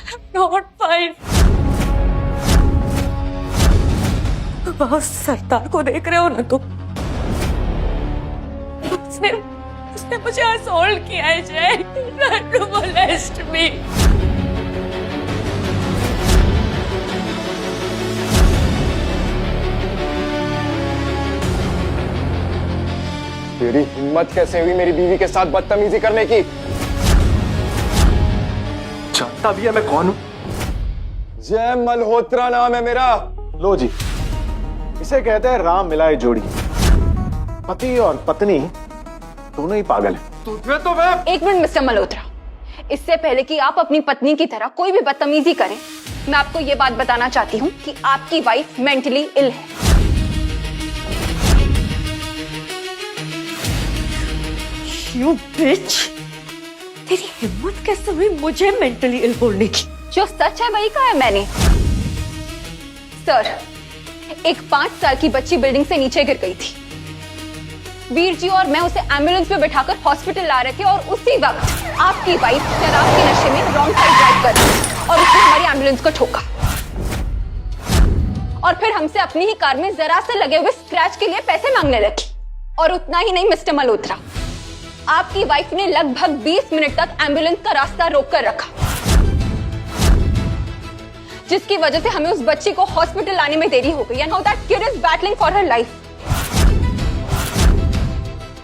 I'm not fine. Boss सरदार को देख रहे हो ना तुम? उसने मुझे असॉल्ट किया है जय, tried to molest me. तेरी हिम्मत कैसे हुई मेरी बीवी के साथ बदतमीजी करने की? जानता भी है मैं कौन हूं? जय मल्होत्रा नाम है मेरा। लो जी, इसे कहते हैं राम मिलाए जोड़ी। पति और पत्नी दोनों ही पागल हैं। तुझे तो मैं... एक मिनट मिस्टर मल्होत्रा, इससे पहले कि आप अपनी पत्नी की तरह कोई भी बदतमीजी करें, मैं आपको ये बात बताना चाहती हूँ कि आपकी वाइफ मेंटली इल है। You bitch! तेरी हिम्मत कैसे हुई मुझे मेंटली इल बोलने की? जो सच है वही कहा है मैंने। सर, एक 5 साल की बच्ची बिल्डिंग से नीचे गिर गई थी। वीर जी और मैं उसे एम्बुलेंस में बिठाकर हॉस्पिटल ला रहे थे और उसी वक्त आपकी वाइफ शराब के नशे में रॉन्ग साइड ड्राइव कर रही और उसने हमारी एम्बुलेंस को ठोका और फिर हमसे अपनी ही कार में जरा से लगे हुए स्क्रैच के लिए पैसे मांगने लगी। और उतना ही नहीं मिस्टर मल्होत्रा, आपकी वाइफ ने लगभग 20 मिनट तक एम्बुलेंस का रास्ता रोककर रखा, जिसकी वजह से हमें उस बच्ची को हॉस्पिटल लाने में देरी हो गई। And now that kid is battling for her life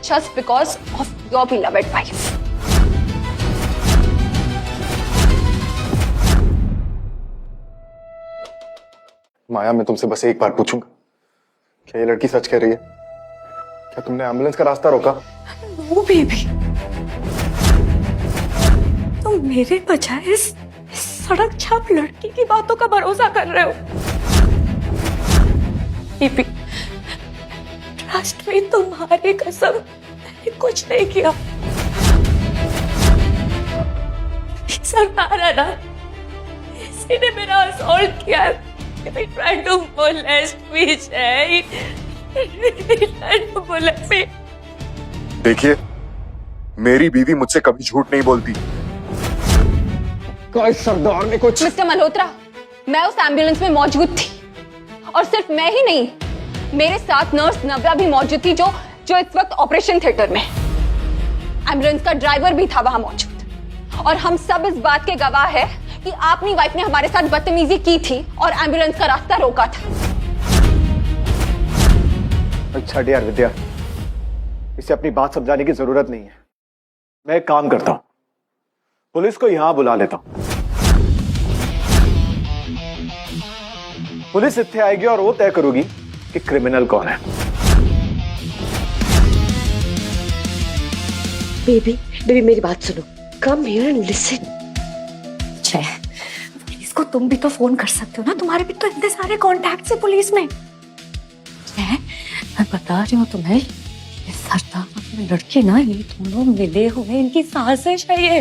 just because of your beloved wife. Maya, मैं तुमसे बस एक बार पूछूंगा, क्या ये लड़की सच कह रही है? क्या तुमने एम्बुलेंस का रास्ता रोका? नो बेबी, तुम मेरे बजाय इस सड़क छाप लड़की की बातों का भरोसा कर रहे हो। बेबी, ट्रस्ट में तुम्हारी कसम, मैंने कुछ नहीं किया। सरदार है ना, इसी ने मेरा असॉल्ट किया है। He tried to molest me, Jay. He tried to molest me. देखिए, मेरी बीवी मुझसे कभी झूठ नहीं बोलती। कोई सरदार ने कुछ... मिस्टर मल्होत्रा, मैं उस एम्बुलेंस में मौजूद थी और सिर्फ मैं ही नहीं, मेरे साथ नर्स नव्या भी मौजूद थी जो इस वक्त ऑपरेशन थिएटर में। एम्बुलेंस का ड्राइवर भी था वहां मौजूद और हम सब इस बात के गवाह है कि आपकी वाइफ ने हमारे साथ बदतमीजी की थी और एम्बुलेंस का रास्ता रोका था। अच्छा यार विद्या, इसे अपनी बात समझाने की जरूरत नहीं है। मैं एक काम करता हूं, पुलिस को यहां बुला लेता हूं। पुलिस इत्थे आएगी और वो तय करेगी कि क्रिमिनल कौन है। बेबी मेरी बात सुनो। Come here and listen. Police को तुम भी तो फोन कर सकते हो ना, तुम्हारे भी तो इतने सारे कॉन्टैक्ट्स है पुलिस में। मैं बता रही हूँ तुम्हें, ये सरदार और लड़के ना, ये दोनों मिले हुए इनकी साजिश है ये।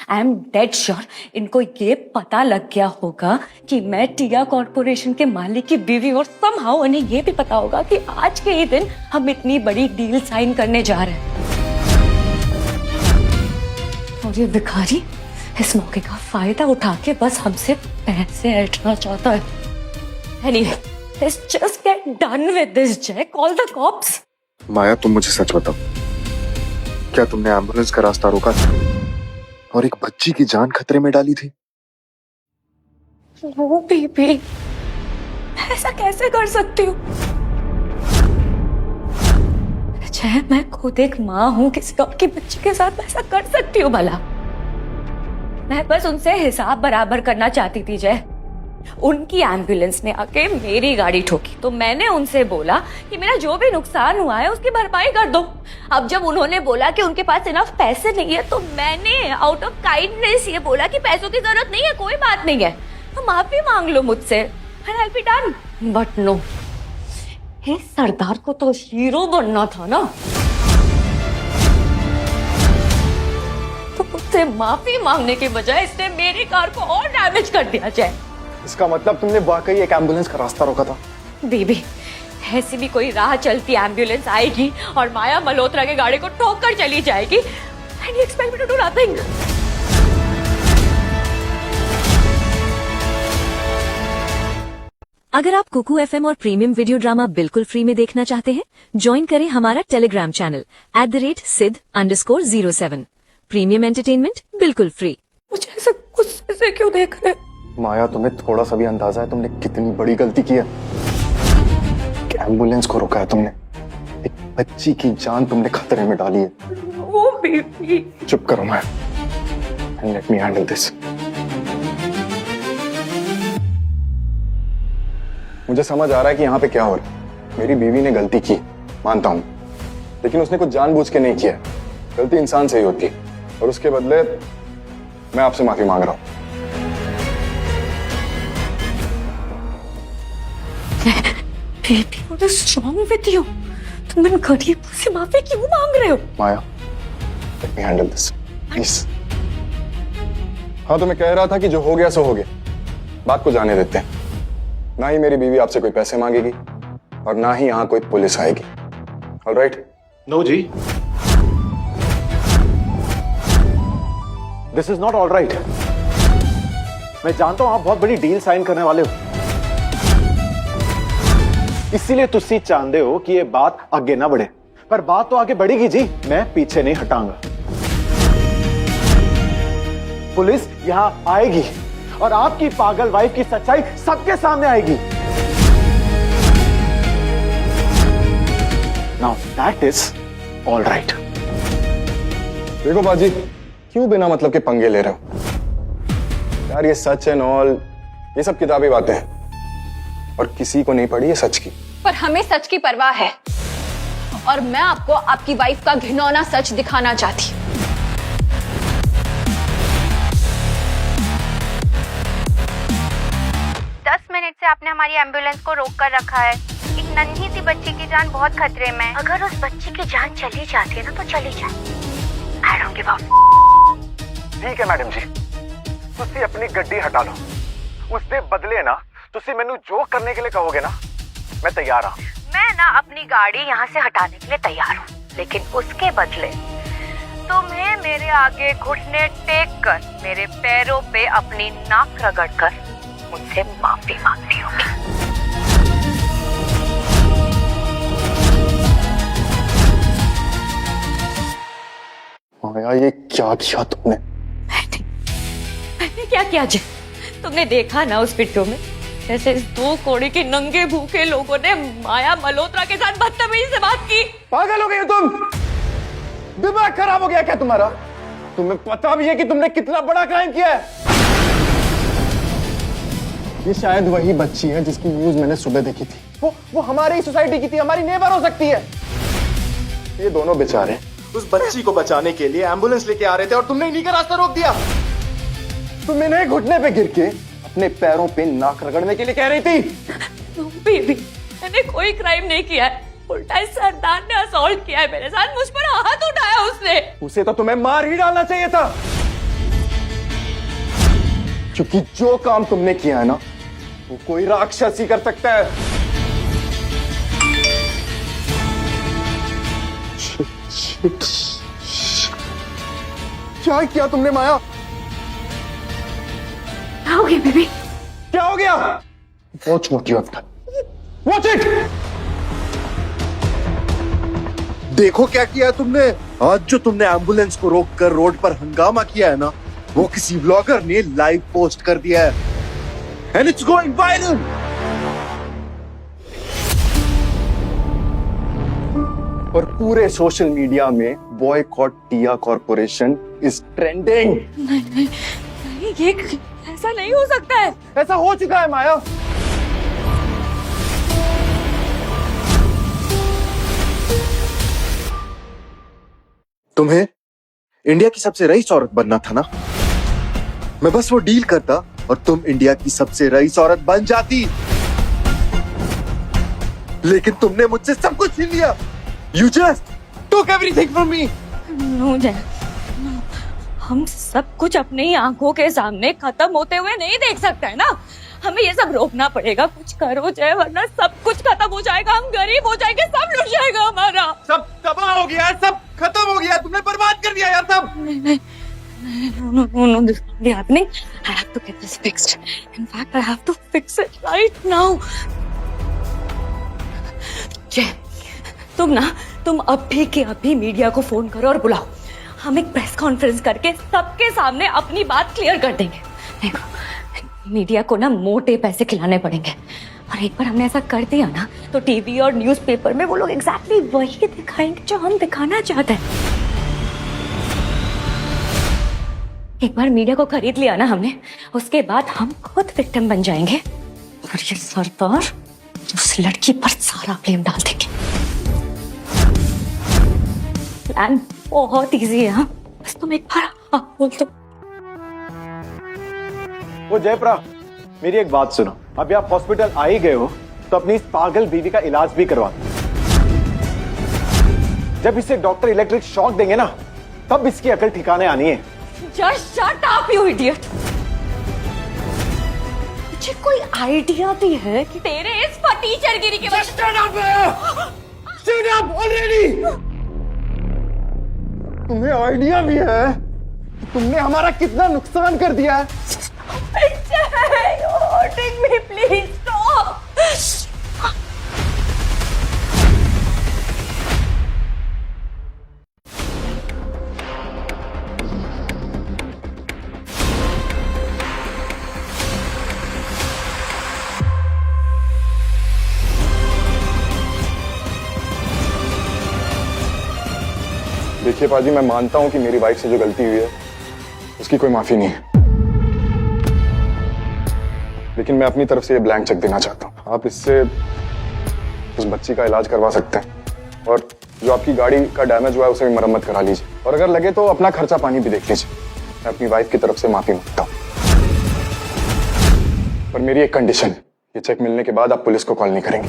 आई एम डेड श्योर इनको ये पता लग गया होगा कि मैं टिया कॉर्पोरेशन के मालिक की बीवी, और समहाउ उन्हें ये भी पता होगा कि आज के ही दिन हम इतनी बड़ी डील साइन करने जा रहे हैं। और ये भिखारी इस मौके का फायदा उठा के बस हमसे पैसे ऐंठना चाहता है। Anyway, let's just get done with this, Jay. Call the cops. माया, तुम मुझे सच बताओ, क्या तुमने एम्बुलेंस का रास्ता रोका था और एक बच्ची की जान खतरे में डाली थी? नो बेबी, ऐसा कैसे कर सकती हूँ? जय, मैं खुद एक माँ हूँ, किसी और की बच्ची के साथ ऐसा कर सकती हूँ भला? मैं बस उनसे हिसाब बराबर करना चाहती थी जय। उनकी एम्बुलेंस ने आके मेरी गाड़ी ठोकी तो मैंने उनसे बोला कि मेरा जो भी नुकसान हुआ है उसकी भरपाई कर दो। अब जब उन्होंने बोला कि उनके पास इनफ पैसे नहीं है तो मैंने आउट ऑफ काइंडनेस ये बोला कि पैसों की जरूरत नहीं है, कोई बात नहीं है, तो माफी मांग लो मुझसे and I be done. But no, हे सरदार को तो हीरो बनना था ना, तो मुझसे माफी मांगने के बजाय इसने मेरी कार को और डैमेज कर दिया जाए। इसका मतलब तुमने वाकई एक एम्बुलेंस का रास्ता रोका था? बेबी, ऐसी भी कोई राह चलती एम्बुलेंस आएगी और माया मल्होत्रा की गाड़ी को ठोक कर चली जाएगी and you expect me to do nothing? अगर आप कुकू एफएम और प्रीमियम वीडियो ड्रामा बिल्कुल फ्री में देखना चाहते हैं, ज्वाइन करें हमारा Telegram channel @sid_07। Premium entertainment बिल्कुल फ्री। मुझे ऐसे गुस्से से क्यों देख रहे? माया, तुम्हें थोड़ा सा भी अंदाजा है तुमने कितनी बड़ी गलती की है? कि एम्बुलेंस को रोका है तुमने, एक बच्ची की जान तुमने खतरे में डाली है। वो बेबी, चुप करो Maya, and let me handle this. मुझे समझ आ रहा है कि यहाँ पे क्या हो रहा है। मेरी बीवी ने गलती की, मानता हूं, लेकिन उसने कुछ जानबूझ के नहीं किया। गलती इंसान से ही होती है और उसके बदले मैं आपसे माफी मांग रहा हूं। Baby, what is wrong with you? तुम इन गरीबों से माफी क्यों मांग रहे हो? Maya, let me handle this please. हाँ, तो मैं कह रहा था कि जो हो गया सो हो गया, बात को जाने देते हैं। ना ही मेरी बीवी आपसे कोई पैसे मांगेगी और ना ही यहाँ कोई पुलिस आएगी। ऑलराइट? नो जी। This is not alright. मैं जानता हूं आप बहुत बड़ी डील साइन करने वाले हो, इसीलिए तुसी चाहते हो कि ये बात आगे ना बढ़े, पर बात तो आगे बढ़ेगी जी, मैं पीछे नहीं हटाऊंगा। पुलिस यहां आएगी और आपकी पागल वाइफ की सच्चाई सबके सामने आएगी। Now that is all right. देखो बाजी, क्यों बिना मतलब के पंगे ले रहे हो यार? ये सच एंड ऑल, ये सब किताबी बातें हैं और किसी को नहीं पड़ी ये सच की। पर हमें सच की परवाह है और मैं आपको आपकी वाइफ का घिनौना सच दिखाना चाहती हूँ। से आपने हमारी एम्बुलेंस को रोक कर रखा है। एक नन्ही सी बच्ची की जान बहुत खतरे में। अगर उस बच्ची की जान चली जाती है ना तो चली जाए। I don't give a ठीक है मैडम जी, तुसी अपनी गड्डी हटा लो। उसके बदले ना तुसी मेनू जो करने के लिए कहोगे ना, मैं तैयार हूँ। मैं ना अपनी गाड़ी यहाँ से हटाने के लिए तैयार हूँ, लेकिन उसके बदले तुम्हें मेरे आगे घुटने टेक कर मेरे पैरों पे अपनी नाक रगड़ कर मुझसे माफी मांगनी होगी। माया, ये क्या किया तुमने? मैंने क्या किया जी? तुमने देखा ना उस वीडियो में, जैसे इस 2 कौड़ी के नंगे भूखे लोगों ने माया मल्होत्रा के साथ बदतमीजी से बात की। पागल हो गई हो तुम? दिमाग खराब हो गया क्या तुम्हारा? तुम्हें पता भी है कि तुमने कितना बड़ा क्राइम किया है? ये शायद वही बच्ची है जिसकी न्यूज मैंने सुबह देखी थी। वो हमारी ही सोसाइटी की थी, हमारी नेबर हो सकती है। ये दोनों बेचारे उस बच्ची को बचाने के लिए एम्बुलेंस लेके आ रहे थे और तुमने इन्हीं का रास्ता रोक दिया। तुम इन्हें घुटने पे गिर के अपने पैरों पे नाक रगड़ने के लिए कह रही थी। बेबी, मैंने कोई क्राइम नहीं किया है, उल्टा इस सरदार ने असॉल्ट किया है मेरे साथ, मुझ पर हाथ उठाया उसने। उसे तो तुम्हें मार ही डालना चाहिए था, क्योंकि जो काम तुमने किया है ना, वो कोई राक्षस ही कर सकता है। क्या किया तुमने माया? क्या हो गया बेबी? क्या हो गया? Watch what you have done. Watch it. देखो क्या किया तुमने। आज जो तुमने एम्बुलेंस को रोककर रोड पर हंगामा किया है ना, वो किसी व्लॉगर ने लाइव पोस्ट कर दिया है एंड इट्स गोइंग वायरल। और पूरे सोशल मीडिया में boycott Tiya corporation is trending. नहीं, ये ऐसा नहीं हो सकता है। ऐसा हो चुका है माया। तुम्हें इंडिया की सबसे रईस औरत बनना था ना, मैं बस वो डील करता और तुम इंडिया की सबसे रईस औरत बन जाती, लेकिन तुमने मुझसे सब कुछ छीन लिया। You just took everything from me. No Jay, हम सब कुछ अपनी आंखों के सामने खत्म होते हुए नहीं देख सकते है ना। हमें ये सब रोकना पड़ेगा। कुछ करो जय, वरना सब कुछ खत्म हो जाएगा। हम गरीब हो जाएंगे, सब लुट जाएगा हमारा। सब तबाह हो गया, सब खत्म हो गया, तुमने बर्बाद कर दिया यार सब। नहीं, no, this can't be happening. I have to get this fixed. In fact, I have to fix it right now. जय, तुम अभी के अभी मीडिया को फोन करो और बुलाओ। हम एक प्रेस कॉन्फ्रेंस करके सबके सामने अपनी बात क्लियर कर देंगे। देखो, मीडिया को ना मोटे पैसे खिलाने पड़ेंगे, और एक बार हमने ऐसा कर दिया ना तो टीवी और न्यूज़पेपर में वो लोग एग्जैक्टली वही दिखाएंगे जो हम दिखाना चाहते हैं। एक बार मीडिया को खरीद लिया ना हमने, उसके बाद हम खुद विक्टिम बन जाएंगे और ये सरदार उस लड़की पर सारा ब्लेम डाल देंगे। प्लान बहुत इजी है। हाँ, बस तुम एक बार हाँ बोल दो। वो जयप्रा, मेरी एक बात सुनो। अभी आप हॉस्पिटल आ ही गए हो तो अपनी इस पागल बीवी का इलाज भी करवा दो। जब इसे डॉक्टर इलेक्ट्रिक शॉक देंगे ना, तब इसकी अकल ठिकाने आनी है। Just shut up, you idiot! मुझे कोई आइडिया भी है कि तेरे इस टीचरगिरी के वजह Shut up already! तुम्हें आइडिया भी है कि तुमने हमारा कितना नुकसान कर दिया है। You're hurting me, please stop! देखिए पाजी, मैं मानता हूं कि मेरी वाइफ से जो गलती हुई है उसकी कोई माफी नहीं है, लेकिन मैं अपनी तरफ से ये ब्लैंक चेक देना चाहता हूं। आप इससे उस बच्ची का इलाज करवा सकते हैं, और जो आपकी गाड़ी का डैमेज हुआ है उसे भी मरम्मत करा लीजिए, और अगर लगे तो अपना खर्चा पानी भी देख लीजिए। मैं अपनी वाइफ की तरफ से माफी मांगता हूं, पर मेरी एक कंडीशन है, ये चेक मिलने के बाद आप पुलिस को कॉल नहीं करेंगे।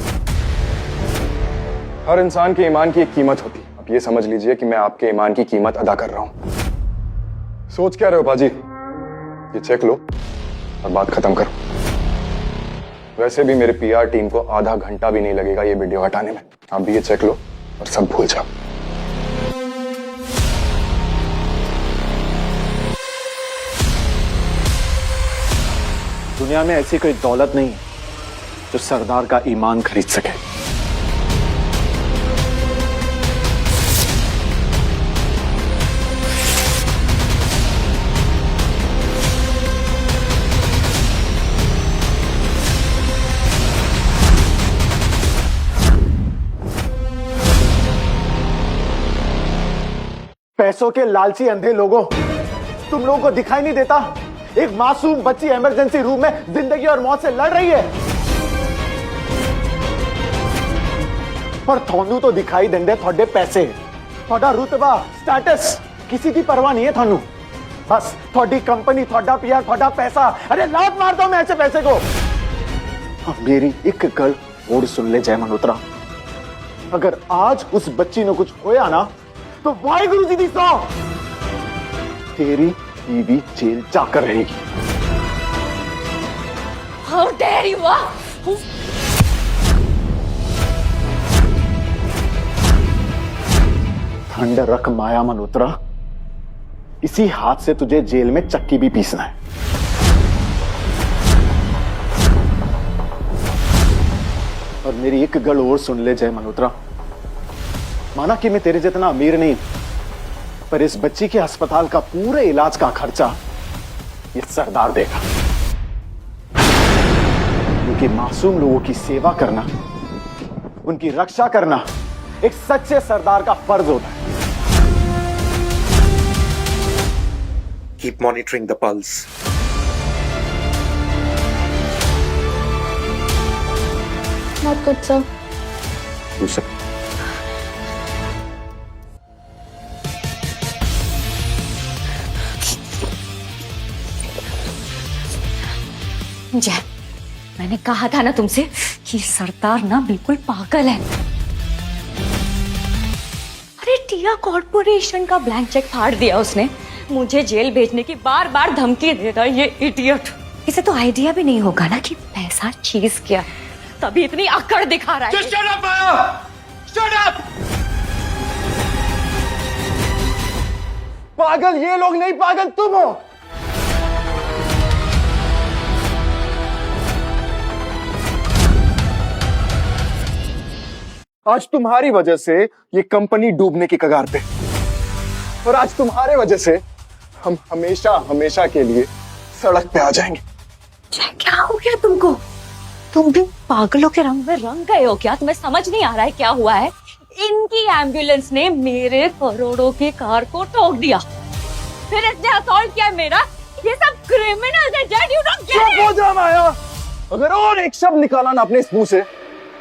हर इंसान के ईमान की एक कीमत होती है। आप ये समझ लीजिए कि मैं आपके ईमान की कीमत अदा कर रहा हूं। सोच क्या रहे हो पाजी? ये चेक लो और बात खत्म करो। वैसे भी मेरे पीआर टीम को आधा घंटा भी नहीं लगेगा ये वीडियो हटाने में। आप भी ये चेक लो और सब भूल जाओ। दुनिया में ऐसी कोई दौलत नहीं है जो सरदार का ईमान खरीद सके। पैसों के लालची अंधे लोगों, तुम लोगों को दिखाई नहीं देता एक मासूम बच्ची इमरजेंसी रूम में जिंदगी और मौत से लड़ रही है, पर थानू तो दिखाई देंगे थोड़े पैसे, थोड़ा रुतबा, स्टेटस, किसी की परवाह नहीं है थानू। बस थोड़ी कंपनी, थोड़ा पीआर, थोड़ा पैसा। अरे लात मार दो मैं ऐसे पैसे को। और मेरी एक गल और सुन ले जय मल्होत्रा, अगर आज उस बच्ची ने कुछ होया ना तो वाहिगुरु जी दी सौ तेरी बीवी जेल जाकर रहेगी। How dare you! ठंड रख माया मल्होत्रा, इसी हाथ से तुझे जेल में चक्की भी पीसना है। और मेरी एक गल और सुन ले जय मल्होत्रा, माना कि मैं तेरे जितना अमीर नहीं, पर इस बच्ची के अस्पताल का पूरे इलाज का खर्चा ये सरदार देगा। क्योंकि मासूम लोगों की सेवा करना, उनकी रक्षा करना एक सच्चे सरदार का फर्ज होता है। Keep monitoring the pulse. Not good, sir. दूसरा, जय, मैंने कहा था ना तुमसे कि सरदार ना बिल्कुल पागल है। अरे टिया कॉर्पोरेशन का ब्लैंक चेक फाड़ दिया उसने। मुझे जेल भेजने की बार बार धमकी दे रहा है ये इडियट। इसे तो आइडिया भी नहीं होगा ना कि पैसा चीज क्या है, तभी इतनी अकड़ दिखा रहा है। Just shut up, Maya! Shut up! पागल ये लोग नहीं, पागल तुम हो। आज तुम्हारी वजह से ये कंपनी डूबने की कगार पे, और आज तुम्हारे वजह से हम हमेशा हमेशा के लिए सड़क पे आ जाएंगे। क्या हो गया तुमको? तुम भी पागलों के रंग में रंग गए हो क्या? तुम्हें समझ नहीं आ रहा है क्या हुआ है? इनकी एम्बुलेंस ने मेरे करोड़ों की कार को ठोक दिया, फिर इसने असॉल्ट किया मेरा। ये सब क्रिमिनल्स हैं, जज, यू डोंट गेट चुप हो जा माया। अगर और एक शब्द निकाला ना अपने इस मुंह से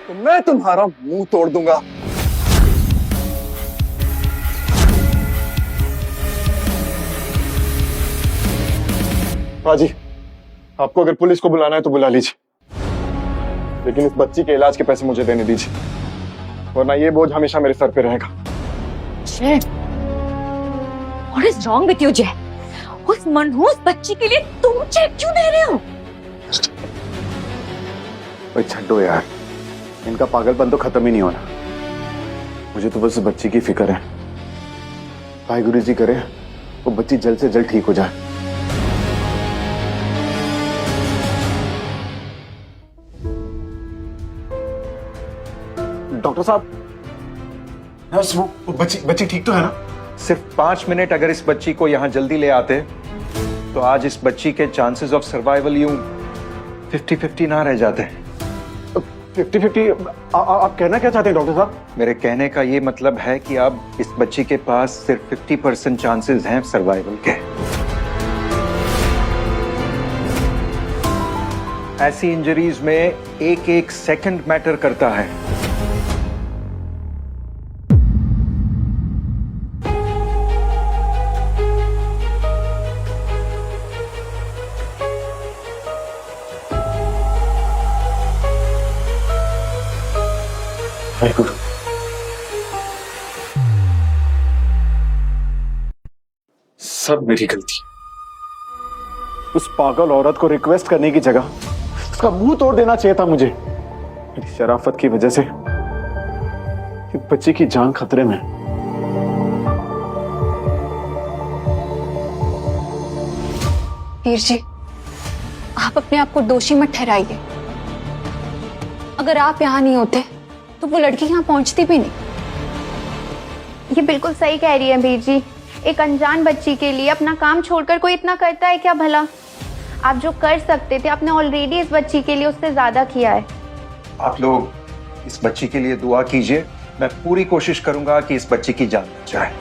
तो मैं तुम्हारा मुंह तोड़ दूंगा। पाजी, आपको अगर पुलिस को बुलाना है तो बुला लीजिए, लेकिन इस बच्ची के इलाज के पैसे मुझे देने दीजिए, वरना ये बोझ हमेशा मेरे सर पे रहेगा। जय, what is wrong with you जय? उस मनहूस बच्ची के लिए तुम चेक क्यों दे रहे हो? भाई छड्डो यार, इनका पागलपन तो खत्म ही नहीं होना। मुझे तो बस बच्ची की फिक्र है। भाई गुरु जी करे वो बच्ची जल्द से जल्द ठीक हो जाए। डॉक्टर साहब, वो बच्ची ठीक तो है ना? सिर्फ 5 मिनट अगर इस बच्ची को यहां जल्दी ले आते तो आज इस बच्ची के चांसेस ऑफ सर्वाइवल यूं 50-50 ना रह जाते। 50-50? आप कहना क्या चाहते हैं डॉक्टर साहब? मेरे कहने का ये मतलब है कि अब इस बच्ची के पास सिर्फ 50% चांसेस हैं सर्वाइवल के। ऐसी इंजरीज में एक एक सेकंड मैटर करता है। सब मेरी गलती। उस पागल औरत को रिक्वेस्ट करने की जगह उसका मुंह तोड़ देना चाहिए था मुझे। मेरी शराफत की वजह से एक बच्ची की जान खतरे में। वीर जी, आप अपने आप को दोषी मत ठहराइए। अगर आप यहाँ नहीं होते तो वो लड़की यहाँ पहुंचती भी नहीं। ये बिल्कुल सही कह रही है वीर जी। एक अनजान बच्ची के लिए अपना काम छोड़कर कोई इतना करता है क्या भला? आप जो कर सकते थे आपने ऑलरेडी इस बच्ची के लिए उससे ज्यादा किया है। आप लोग इस बच्ची के लिए दुआ कीजिए। मैं पूरी कोशिश करूंगा कि इस बच्ची की जान बच जाए।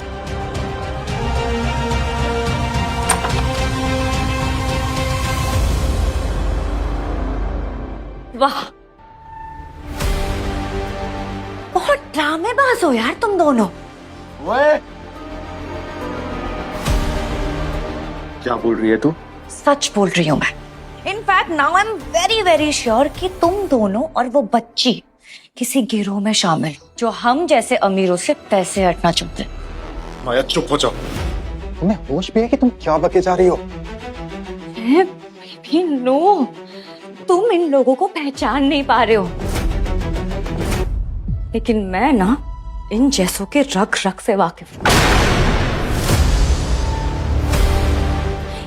वाह, बहुत ड्रामेबाज हो यार तुम दोनों। क्या बोल रही है तू? सच बोल रही हूँ मैं। In fact now I am very very sure कि तुम दोनों और वो बच्ची किसी गिरोह में शामिल हो जो हम जैसे अमीरों से पैसे हटना चाहते हैं। माया चुप हो जाओ। तुम्हें होश भी है कि तुम क्या बके जा रही हो? बेबी नो, तुम इन लोगों को पहचान नहीं पा रहे हो, लेकिन मैं ना इन जैसों के रग रग से वाकिफ हूं।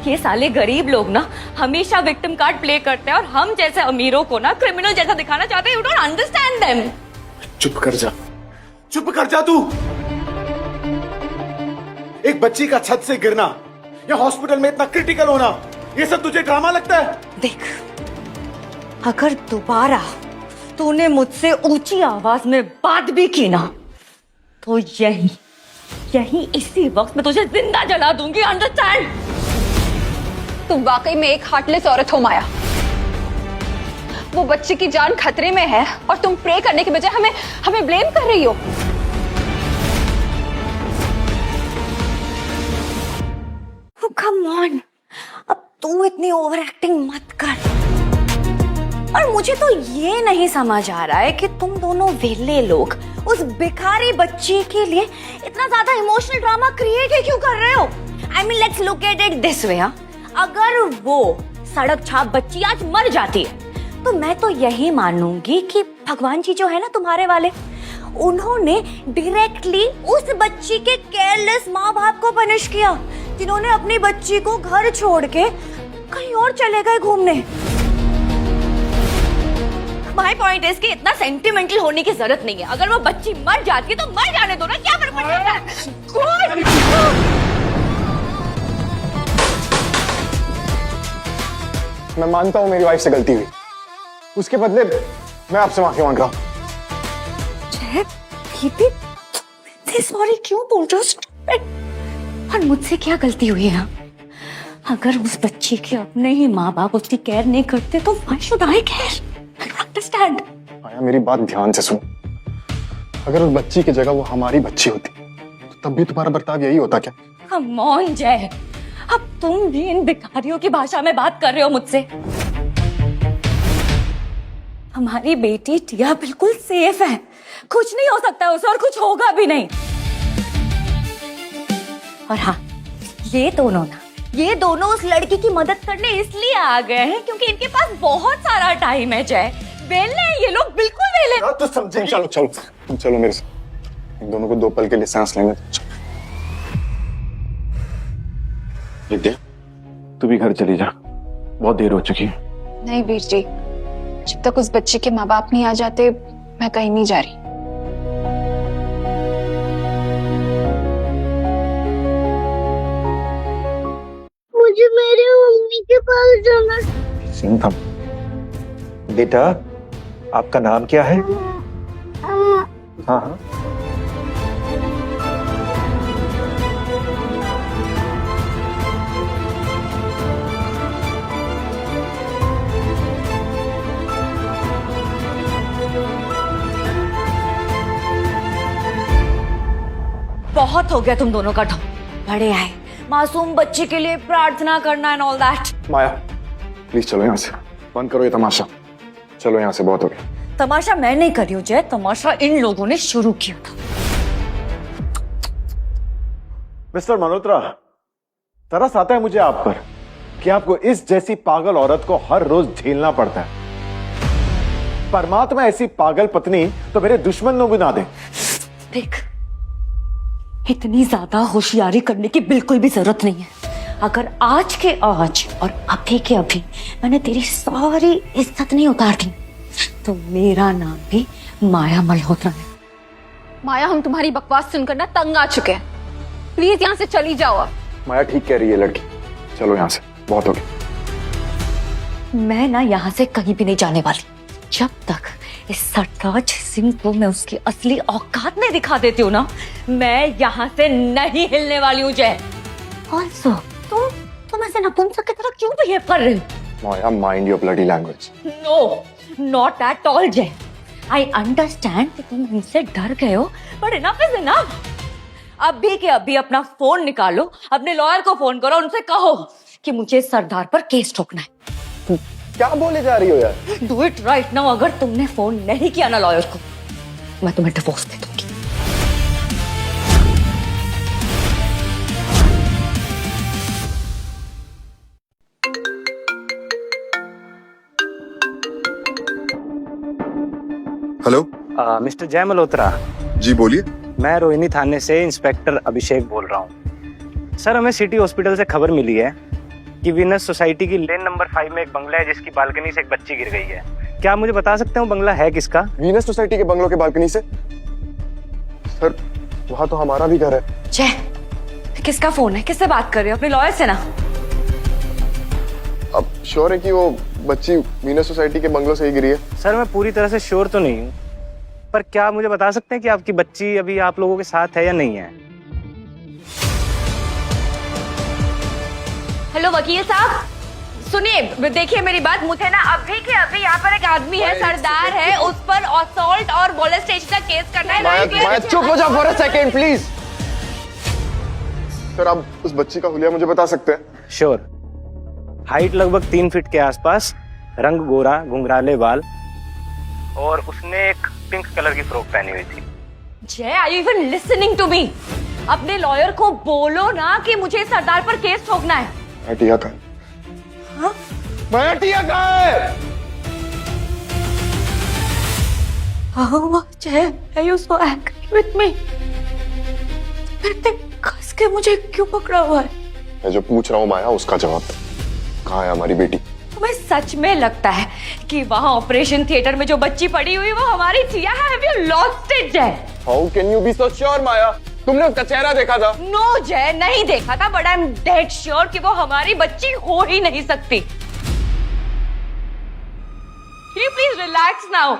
ये साले गरीब लोग ना हमेशा विक्टिम कार्ड प्ले करते हैं और हम जैसे अमीरों को ना क्रिमिनल जैसा दिखाना चाहते हैं। You don't understand them. चुप कर जा, चुप कर जा तू। एक बच्ची का छत से गिरना या हॉस्पिटल में इतना क्रिटिकल होना, ये सब तुझे ड्रामा लगता है? देख, अगर दोबारा तूने मुझसे ऊंची आवाज में बात भी की ना तो यही इसी वक्त मैं तुझे जिंदा जला दूंगी, अंडरस्टैंड? तुम वाकई में एक हार्टलेस औरत हो माया। वो बच्चे की जान खतरे में है और तुम प्रे करने के बजाय हमें ब्लेम कर रही हो। कम ऑन, अब तू इतनी ओवर एक्टिंग मत कर। और मुझे तो ये नहीं समझ आ रहा है कि तुम दोनों वेले लोग उस भिखारी बच्ची के लिए इतना ज्यादा इमोशनल ड्रामा क्रिएट ही क्यों कर रहे हो? I mean let's look at it this way. अगर वो सड़क छाप बच्ची आज मर जाती है तो मैं तो यही मानूंगी कि भगवान जी जो है ना तुम्हारे वाले, उन्होंने डायरेक्टली उस बच्ची के केयरलेस माँ बाप को पनिश किया जिन्होंने अपनी बच्ची को घर छोड़ के कहीं और चले गए घूमने। माय पॉइंट इज कि इतना सेंटिमेंटल होने की जरूरत नहीं है। अगर वो बच्ची मर जाती है तो मर जाने दो ना, क्या फर्क पड़ता है? मैं मानता हूं मेरी वाइफ से गलती हुई, उसके बदले मैं आपसे माफी मांग रहा हूं। सॉरी क्यों बोल रहे हो? और मुझसे क्या गलती हुई है? अगर उस बच्ची के अपने ही माँ बाप उसकी केयर नहीं करते तो why should I care? Understand? Maya मेरी बात ध्यान से सुनो, अगर उस बच्ची की जगह वो हमारी बच्ची होती तो तब भी तुम्हारा बर्ताव यही होता क्या? कम ऑन जय, अब तुम भी इन भिखारियों की भाषा में बात कर रहे हो मुझसे। हमारी बेटी टिया बिल्कुल सेफ है, कुछ नहीं हो सकता उसे और कुछ होगा भी नहीं। और हाँ, ये दोनों उस लड़की की मदद करने इसलिए आ गए हैं क्योंकि इनके पास बहुत सारा टाइम है। जय, वेले हैं ये लोग, बिल्कुल वेले। तो समझे? चलो मेरे साथ, इन दोनों को 2 पल के लिए सांस लेंगे। विद्या, तू भी घर चली जा, बहुत देर हो चुकी है। नहीं वीर जी, जब तक उस बच्चे के माँ बाप नहीं आ जाते मैं कहीं नहीं जा रही। मुझे मेरी मम्मी के पास जाना। सिंह था। बेटा, आपका नाम क्या है? हाँ। बहुत हो गया तुम दोनों का ढोंग। बड़े आए मासूम बच्चे के लिए प्रार्थना करना and all that. Maya please चलो यहाँ से, बंद करो ये तमाशा। चलो यहाँ से, बहुत हो गया। तमाशा मैं नहीं कर रही हूँ जय, तमाशा इन लोगों ने शुरू किया था। मिस्टर मल्होत्रा, तरस आता है मुझे आप पर कि आपको इस जैसी पागल औरत को हर रोज झेलना पड़ता है। परमात्मा ऐसी पागल पत्नी तो मेरे दुश्मन को भी ना दे। देख, इतनी ज्यादा होशियारी करने की बिल्कुल भी जरूरत नहीं है। अगर आज के आज और अभी के अभी मैंने तेरी सारी इज्जत नहीं उतार दी तो मेरा नाम भी माया मल्होत्रा है। माया, हम तुम्हारी बकवास सुनकर ना तंग आ चुके हैं, प्लीज यहाँ से चली जाओ अब। माया ठीक कह रही है लड़की, चलो यहाँ से, बहुत हो गया। मैं ना यहाँ से कहीं भी नहीं जाने वाली जब तक इस सरताज सिंह को मैं उसकी असली औकात नहीं दिखा देती हूँ ना। मैं यहाँ से नहीं हिलने वाली हूँ जय। Also, तुम ऐसे नपुंसक की तरह क्यों बिहेव कर रहे हो? Maya, mind your bloody language. No, not at all जय। I understand कि तुम इनसे डर गए हो, but enough is enough। अभी के अभी अपना फोन निकालो, अपने लॉयर को फोन करो, उनसे कहो कि मुझे सरदार पर केस ठोकना है। क्या बोले जा रही हो यार? Do it right now। अगर तुमने फोन नहीं किया ना लॉयर को, मैं तुम्हें डिवोर्स दे दूंगी। हेलो, मिस्टर जय मल्होत्रा। जी बोलिए। मैं रोहिणी थाने से इंस्पेक्टर अभिषेक बोल रहा हूँ। सर, हमें सिटी हॉस्पिटल से खबर मिली है कि वीनस सोसाइटी की लेन नंबर 5 में एक बंगला है जिसकी बालकनी से एक बच्ची गिर गई है। क्या आप मुझे बता सकते हो बंगला है किसका? वीनस सोसाइटी के बंगलों के बालकनी से? सर, वहां तो हमारा भी घर है। जय, किसका फोन है? किससे बात कर रहे हो? अपने लॉयर से ना। अब श्योर है कि वो बच्ची वीनस सोसाइटी के बंगलो से ही गिरी है? सर मैं पूरी तरह से श्योर तो नहीं हूँ, पर क्या आप मुझे बता सकते हैं कि आपकी बच्ची अभी आप लोगों के साथ है या नहीं है? हेलो वकील साहब, सुनिए, देखिए मेरी बात। मुझे ना अभी के अभी यहाँ पर एक आदमी है, सरदार है, उस पर असॉल्ट और मोलेस्टेशन का केस करना है। माया चुप हो जाओ for a second please. Sir आप उस बच्ची का हुलिया मुझे बता सकते हैं? श्योर। हाइट लगभग 3 फीट के आसपास, रंग गोरा, घुंघराले बाल, और उसने एक पिंक कलर की फ्रॉक पहनी हुई थी। Jay, are you even listening to me? अपने लॉयर को बोलो ना कि मुझे सरदार पर केस ठोकना है। टिया का टिया कहाँ है? Oh, Jay, are you so angry with me? इतने कस के मुझे क्यों पकड़ा हुआ है? मैं जो पूछ रहा हूँ माया उसका जवाब दे। कहाँ है हमारी बेटी? तुम्हें सच में लगता है कि वहाँ ऑपरेशन थिएटर में जो बच्ची पड़ी हुई वो हमारी टिया है? Have you lost it, जय? How can you be so sure, माया? तुमने उसका चेहरा देखा था? नो जय, नहीं देखा था, but I am dead sure कि वो हमारी बच्ची हो ही नहीं सकती। You please relax now.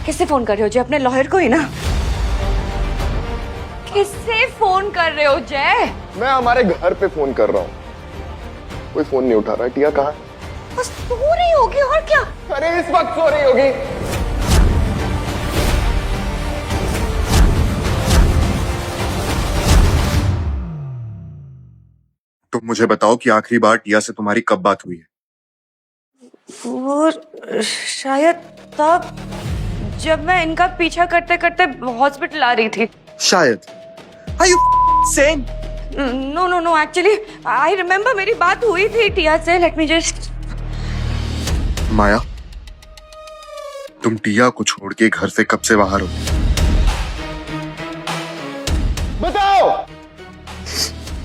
किससे फोन कर रहे हो जय? अपने लॉयर को ही ना। किससे फोन कर रहे हो जय? मैं हमारे घर पे फोन कर रहा हूँ, कोई फोन नहीं उठा रहा है। टिया कहाँ है? बस सो रही होगी और क्या? अरे इस वक्त सो रही होगी। तुम मुझे बताओ कि आखिरी बार टिया से तुम्हारी कब बात हुई है? वो शायद तब जब मैं इनका पीछा करते करते हॉस्पिटल आ रही थी। शायद? Are you sane? No no no, actually I remember मेरी बात हुई थी टिया से। Let me just. माया, तुम टिया को छोड़ के घर से कब से बाहर हो? बताओ।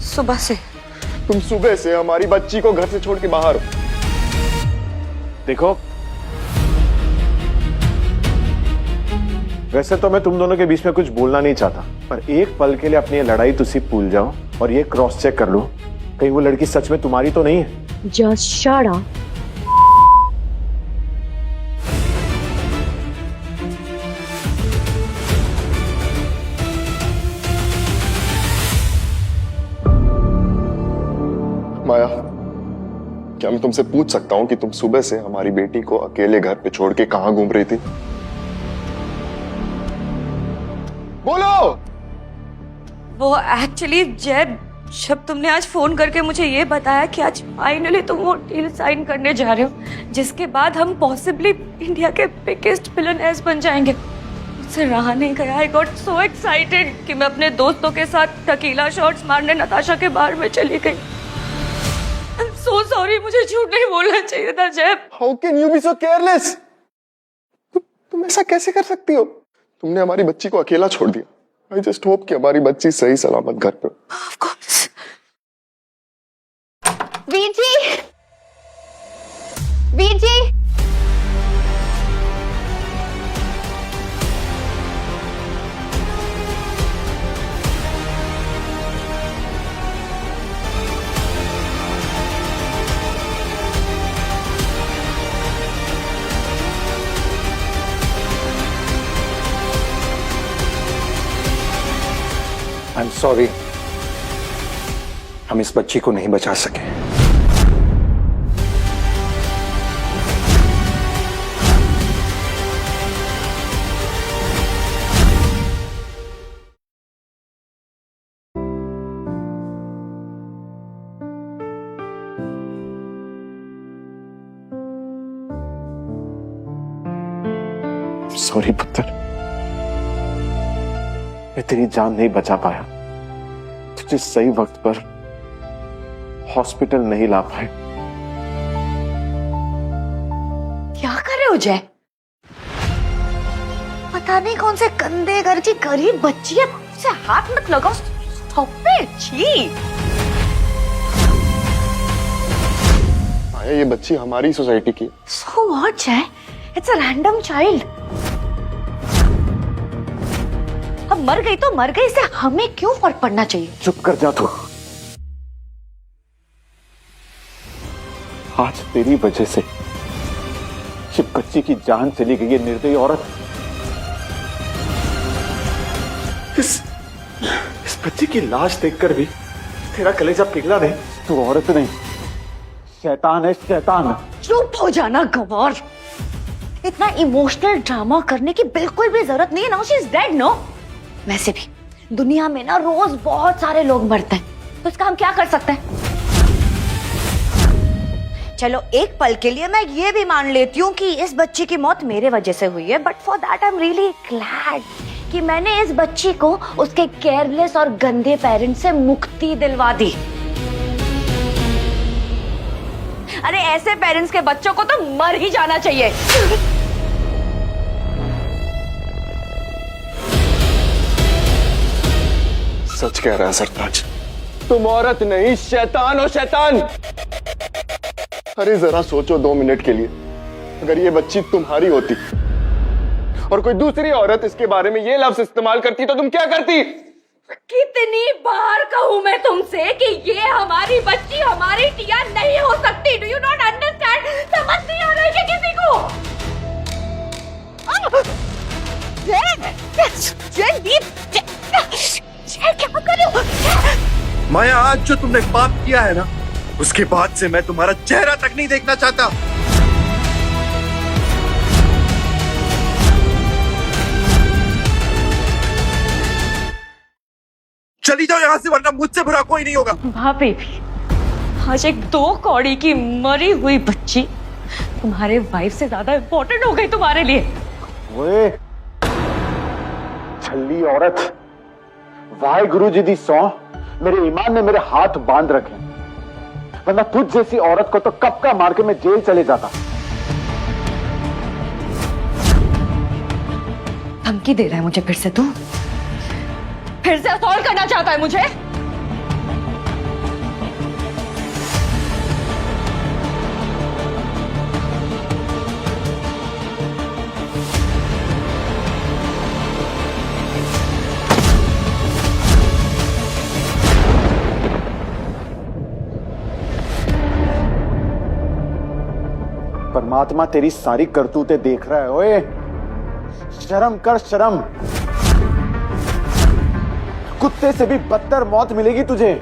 सुबह से। तुम सुबह से हमारी बच्ची को घर से छोड़ के बाहर हो? देखो, वैसे तो मैं तुम दोनों के बीच में कुछ बोलना नहीं चाहता, पर एक पल के लिए अपनी ये लड़ाई तुसी भूल जाओ और ये क्रॉस चेक कर लो, कहीं वो लड़की सच में तुम्हारी तो नहीं है। Just shut up. माया, क्या मैं तुमसे पूछ सकता हूँ कि तुम सुबह से हमारी बेटी को अकेले घर पे छोड़ के कहाँ घूम रही थी? बोलो। वो एक्चुअली जय, जब तुमने आज फोन करके मुझे ये बताया कि आज फाइनली तुम वो डील साइन करने जा रहे हो जिसके बाद हम पॉसिबली इंडिया के बिगेस्ट बिलियनर्स बन जाएंगे, मुझसे रहा नहीं गया। आई गॉट सो एक्साइटेड कि मैं अपने दोस्तों के साथ टकीला शॉट्स मारने नताशा के बार में चली गई। I'm so sorry, मुझे झूठ नहीं बोलना चाहिए था जय। How can you be so careless? तुम ऐसा कैसे कर सकती हो? तुमने हमारी बच्ची को अकेला छोड़ दिया। I just hope कि हमारी बच्ची सही सलामत घर पे। Of course. Veer ji, Veer ji, I'm sorry, हम इस बच्ची को नहीं बचा सके। सॉरी पुत्र, मैं तेरी जान नहीं बचा पाया, तुझे सही वक्त पर हॉस्पिटल नहीं ला पाए। क्या कर रहे हो जय? पता नहीं कौन से गंदे घर की गरीब बच्ची है, उसे हाथ मत लगाओ। Stop it, छी। ये बच्ची हमारी सोसाइटी की। So what जय? It's a random child. मर गई तो मर गई, इससे हमें क्यों फर्क पड़ना चाहिए? चुप कर जा तू। आज तेरी वजह से ये बच्ची की जान चली गई है, निर्दयी औरत। इस बच्ची की लाश देखकर भी तेरा कलेजा पिघला नहीं। तू औरत नहीं, शैतान है, शैतान। चुप हो जाना गवार। इतना इमोशनल ड्रामा करने की बिल्कुल भी जरूरत नहीं है। Now she is dead. No, वैसे भी दुनिया में ना रोज बहुत सारे लोग मरते हैं, तो इसका हम क्या कर सकते हैं? चलो एक पल के लिए मैं ये भी मान लेती हूँ कि इस बच्ची की मौत मेरे वजह से हुई है, but for that I am really glad कि मैंने इस बच्ची को उसके केयरलेस और गंदे पेरेंट्स से मुक्ति दिलवा दी। अरे ऐसे पेरेंट्स के बच्चों को तो मर ही जाना चाहिए। सच कह रहा है सरताज, तुम औरत नहीं, शैतान हो, शैतान। अरे जरा सोचो 2 मिनट के लिए, अगर ये बच्ची तुम्हारी होती और कोई दूसरी औरत इसके बारे में ये लफ्ज इस्तेमाल करती तो तुम क्या करती? कितनी बार कहूं मैं तुमसे कि ये हमारी बच्ची, हमारी टिया नहीं हो सकती। Do you not understand? समझ नहीं आ रहा है क्या किसी को? क्या कर रहे हो? माया, आज जो तुमने पाप किया है ना, उसके बाद से मैं तुम्हारा चेहरा तक नहीं देखना चाहता। चली जाओ यहाँ से, वरना मुझसे बुरा कोई नहीं होगा। हाँ बेबी, आज एक 2 कौड़ी की मरी हुई बच्ची तुम्हारे वाइफ से ज्यादा इंपॉर्टेंट हो गई तुम्हारे लिए। ओए छल्ली औरत, वाहे गुरु जी दी सौ, मेरे ईमान ने मेरे हाथ बांध रखे, वरना तुझ जैसी औरत को तो कब का मार के मैं जेल चले जाता। धमकी दे रहा है मुझे फिर से? तू फिर से असॉल्ट करना चाहता है मुझे? परमात्मा तेरी सारी करतूतें देख रहा है। ओए शर्म कर, शर्म। कुत्ते से भी बदतर मौत मिलेगी तुझे,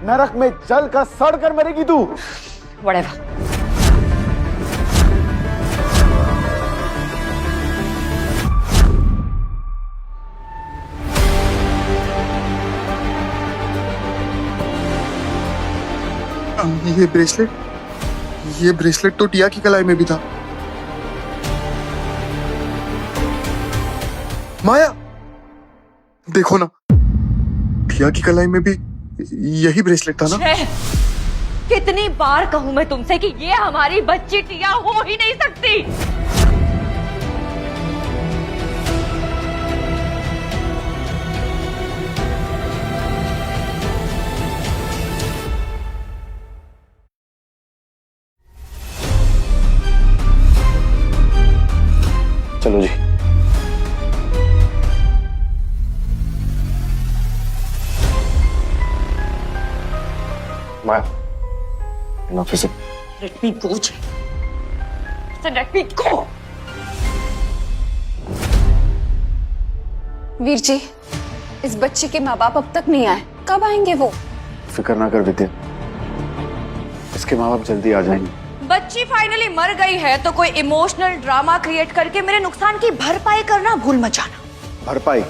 नरक में जल कर सड़ कर मरेगी तू। Whatever. ये ब्रेसलेट तो टिया की कलाई में भी था। माया, देखो ना, टिया की कलाई में भी यही ब्रेसलेट था ना। कितनी बार कहूं मैं तुमसे कि ये हमारी बच्ची टिया हो ही नहीं सकती। चलो जी। Maya, enough is it. Let me go, Jay. Let me go. Veer ji, इस बच्चे के माँ बाप अब तक नहीं आए, कब आएंगे वो? फिक्र ना कर विद्या, इसके माँ बाप जल्दी आ जाएंगे। बच्ची फाइनली मर गई है तो कोई इमोशनल ड्रामा क्रिएट करके मेरे नुकसान की भरपाई करना भूल मत जाना। भरपाई?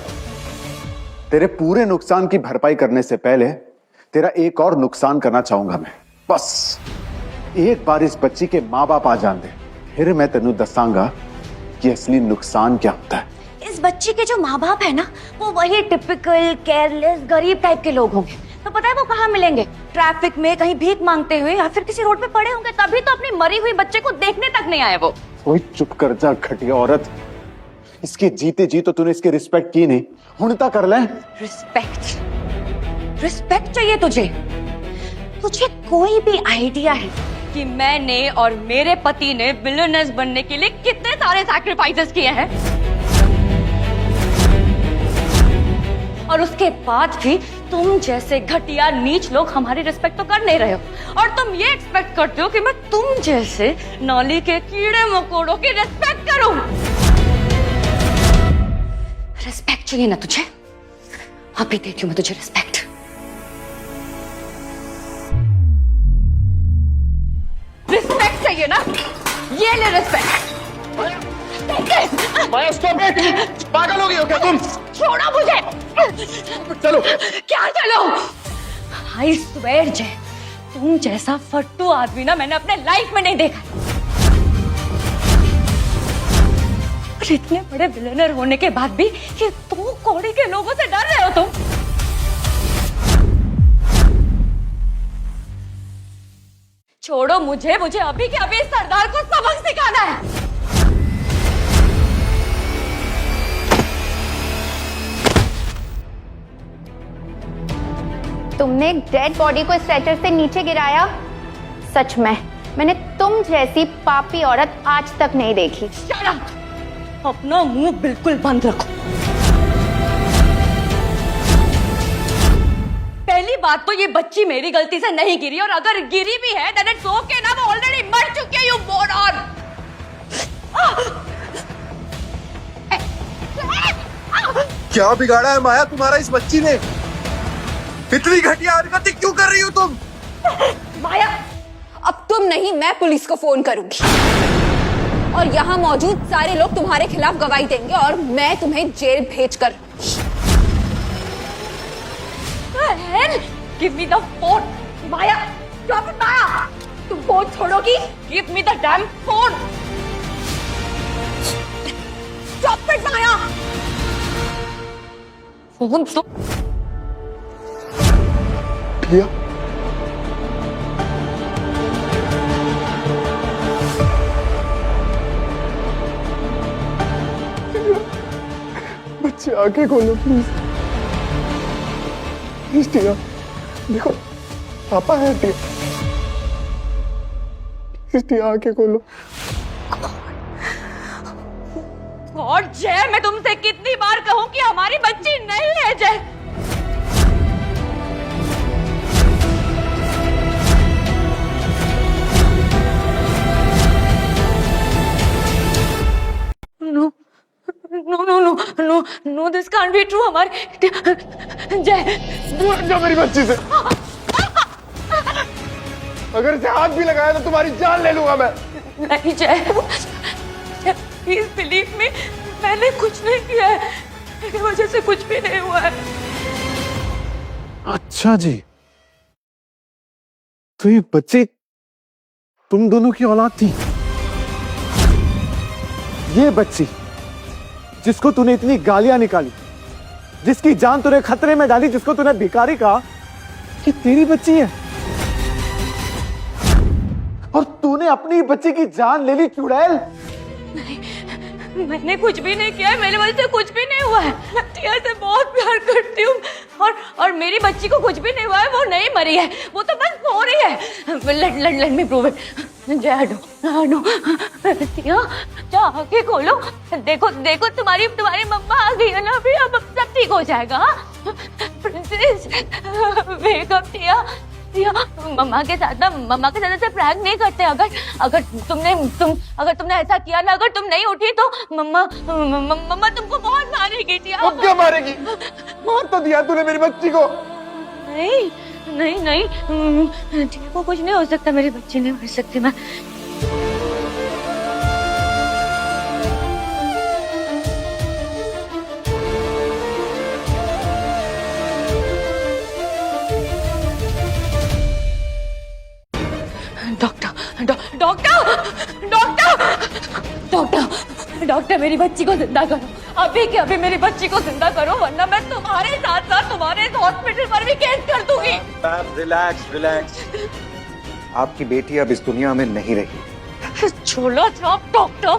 तेरे पूरे नुकसान की भरपाई करने से पहले तेरा एक और नुकसान करना चाहूंगा मैं। बस एक बार इस बच्ची के माँ बाप आ जान दे, फिर मैं तेनू दसांगा कि असली नुकसान क्या होता है। इस बच्ची के जो माँ बाप है ना, वो वही टिपिकल केयरलेस गरीब टाइप के लोग होंगे। तो पता है वो कहाँ मिलेंगे? ट्रैफिक में कहीं भीख मांगते हुए या फिर किसी रोड पे पड़े होंगे, तभी तो अपनी मरी हुई बच्चे को देखने तक नहीं आए वो। ओए चुप कर जा घटिया औरत, इसके जीते जी तो तूने इसकी रिस्पेक्ट की नहीं, हुणता कर ले। रिस्पेक्ट? रिस्पेक्ट चाहिए तुझे? तुझे कोई भी आइडिया है कि मैंने और मेरे पति ने बिलियनर्स बनने के लिए कितने सारे सैक्रिफाइसेस किए हैं? और उसके बाद भी तुम जैसे घटिया नीच लोग हमारी रिस्पेक्ट तो कर नहीं रहे हो, और तुम ये एक्सपेक्ट करते हो कि मैं तुम जैसे नौली के कीड़े मकोड़ों की रिस्पेक्ट करूं। रिस्पेक्ट चाहिए ना तुझे? अभी देती हूं मैं तुझे रिस्पेक्ट। रिस्पेक्ट चाहिए ना? ये ले रिस्पेक्ट। Maya stop it! पागल हो गई हो क्या तुम? छोड़ो मुझे। चलो। क्या चलो? आई स्वेयर जय, तुम जैसा फट्टू आदमी ना मैंने अपने लाइफ में नहीं देखा। और इतने बड़े बिलियनर होने के बाद भी ये तुम कौड़ी के लोगों से डर रहे हो तुम? छोड़ो मुझे, मुझे अभी के अभी इस सरदार को सबक सिखाना है। तुमने एक डेड बॉडी को स्ट्रेचर से नीचे गिराया। सच में मैंने तुम जैसी पापी औरत आज तक नहीं देखी। Shut up! अपना मुंह बिल्कुल बंद रखो। पहली बात तो ये बच्ची मेरी गलती से नहीं गिरी, और अगर गिरी भी है then it's okay ना, वो ऑलरेडी मर चुकी है, you moron! क्या बिगाड़ा है माया तुम्हारा इस बच्ची ने? इतनी घटिया हरकतें क्यों कर रही हो तुम? माया, अब तुम नहीं, मैं पुलिस को फोन करूंगी और यहाँ मौजूद सारे लोग तुम्हारे खिलाफ गवाही देंगे और मैं तुम्हें जेल भेजकर। Give me the phone, Maya! Stop it, Maya! तुम फोन छोड़ोगी? Give me the damn phone! Stop it, Maya! Phone तो भैया बच्चे आंखें खोलो प्लीज। प्लीज टिया, देखो पापा है टिया। प्लीज टिया आंखें खोलो। और जय, मैं तुमसे कितनी बार कहूं कि हमारी बच्ची नहीं है जय। No, this can't be true. हमारी जय, दूर जा मेरी बच्ची से। अगर इसे हाथ भी लगाया तो तुम्हारी जान ले लूंगा मैं। नहीं जय, प्लीज बिलीव मी, मैंने कुछ नहीं किया है, मेरी वजह से कुछ भी नहीं हुआ है। अच्छा जी, तो ये बच्चे तुम दोनों की औलाद थी? ये बच्ची जिसको तूने इतनी गालियां निकाली, जिसकी जान तूने खतरे में डाली, जिसको तूने भिखारी कहा, कि तेरी बच्ची है और तूने अपनी बच्ची की जान ले ली चुड़ैल। नहीं, मैंने कुछ भी नहीं किया है, मेरे वजह से कुछ भी नहीं हुआ है। टिया से बहुत प्यार करती हूँ और मेरी बच्ची को कुछ भी नहीं हुआ है, वो नहीं मरी है, वो तो बस सो रही है। Let me prove it. जय हटो। टिया जा, आंखें खोलो। देखो तुम्हारी मम्मा आ गई है ना अभी, अब सब ठीक हो जाएगा। प्रिंसेस वेक अप टिया। मम्मा के साथ ऐसे प्रैंक नहीं करते। अगर तुमने ऐसा किया ना, अगर तुम नहीं उठी तो मम्मा तुमको बहुत मारेगी टिया। अब क्या मारेगी? मार तो दिया तूने मेरी बच्ची को। नहीं, टिया को कुछ नहीं हो सकता, मेरी बच्ची नहीं मर सकती। मैं डॉक्टर मेरी बच्ची को जिंदा करो, अभी के अभी मेरी बच्ची को जिंदा करो, वरना मैं तुम्हारे साथ साथ तुम्हारे इस हॉस्पिटल पर भी केस कर दूंगी। रिलैक्स। आपकी बेटी अब इस दुनिया में नहीं रही। छोड़ो आप डॉक्टर,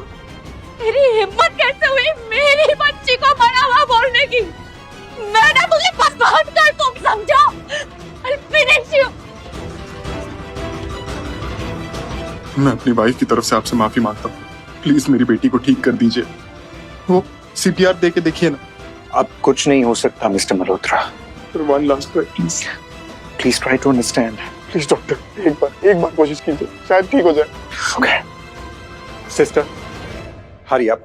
मेरी हिम्मत कैसे हुई मेरी बच्ची को मरा हुआ बोलने की? मैं ना तुझे बर्बाद कर तुम समझो। I'll finish you। मैं अपनी वाइफ की तरफ से आपसे माफी मांगता हूँ, प्लीज मेरी बेटी को ठीक कर दीजिए। वो CPR दे के देखिए ना, अब कुछ नहीं हो सकता mister Malhotra. One last try please. Please try to understand. Please doctor, एक बार कोशिश कीजिए, शायद ठीक हो जाए। Okay sister, hurry up.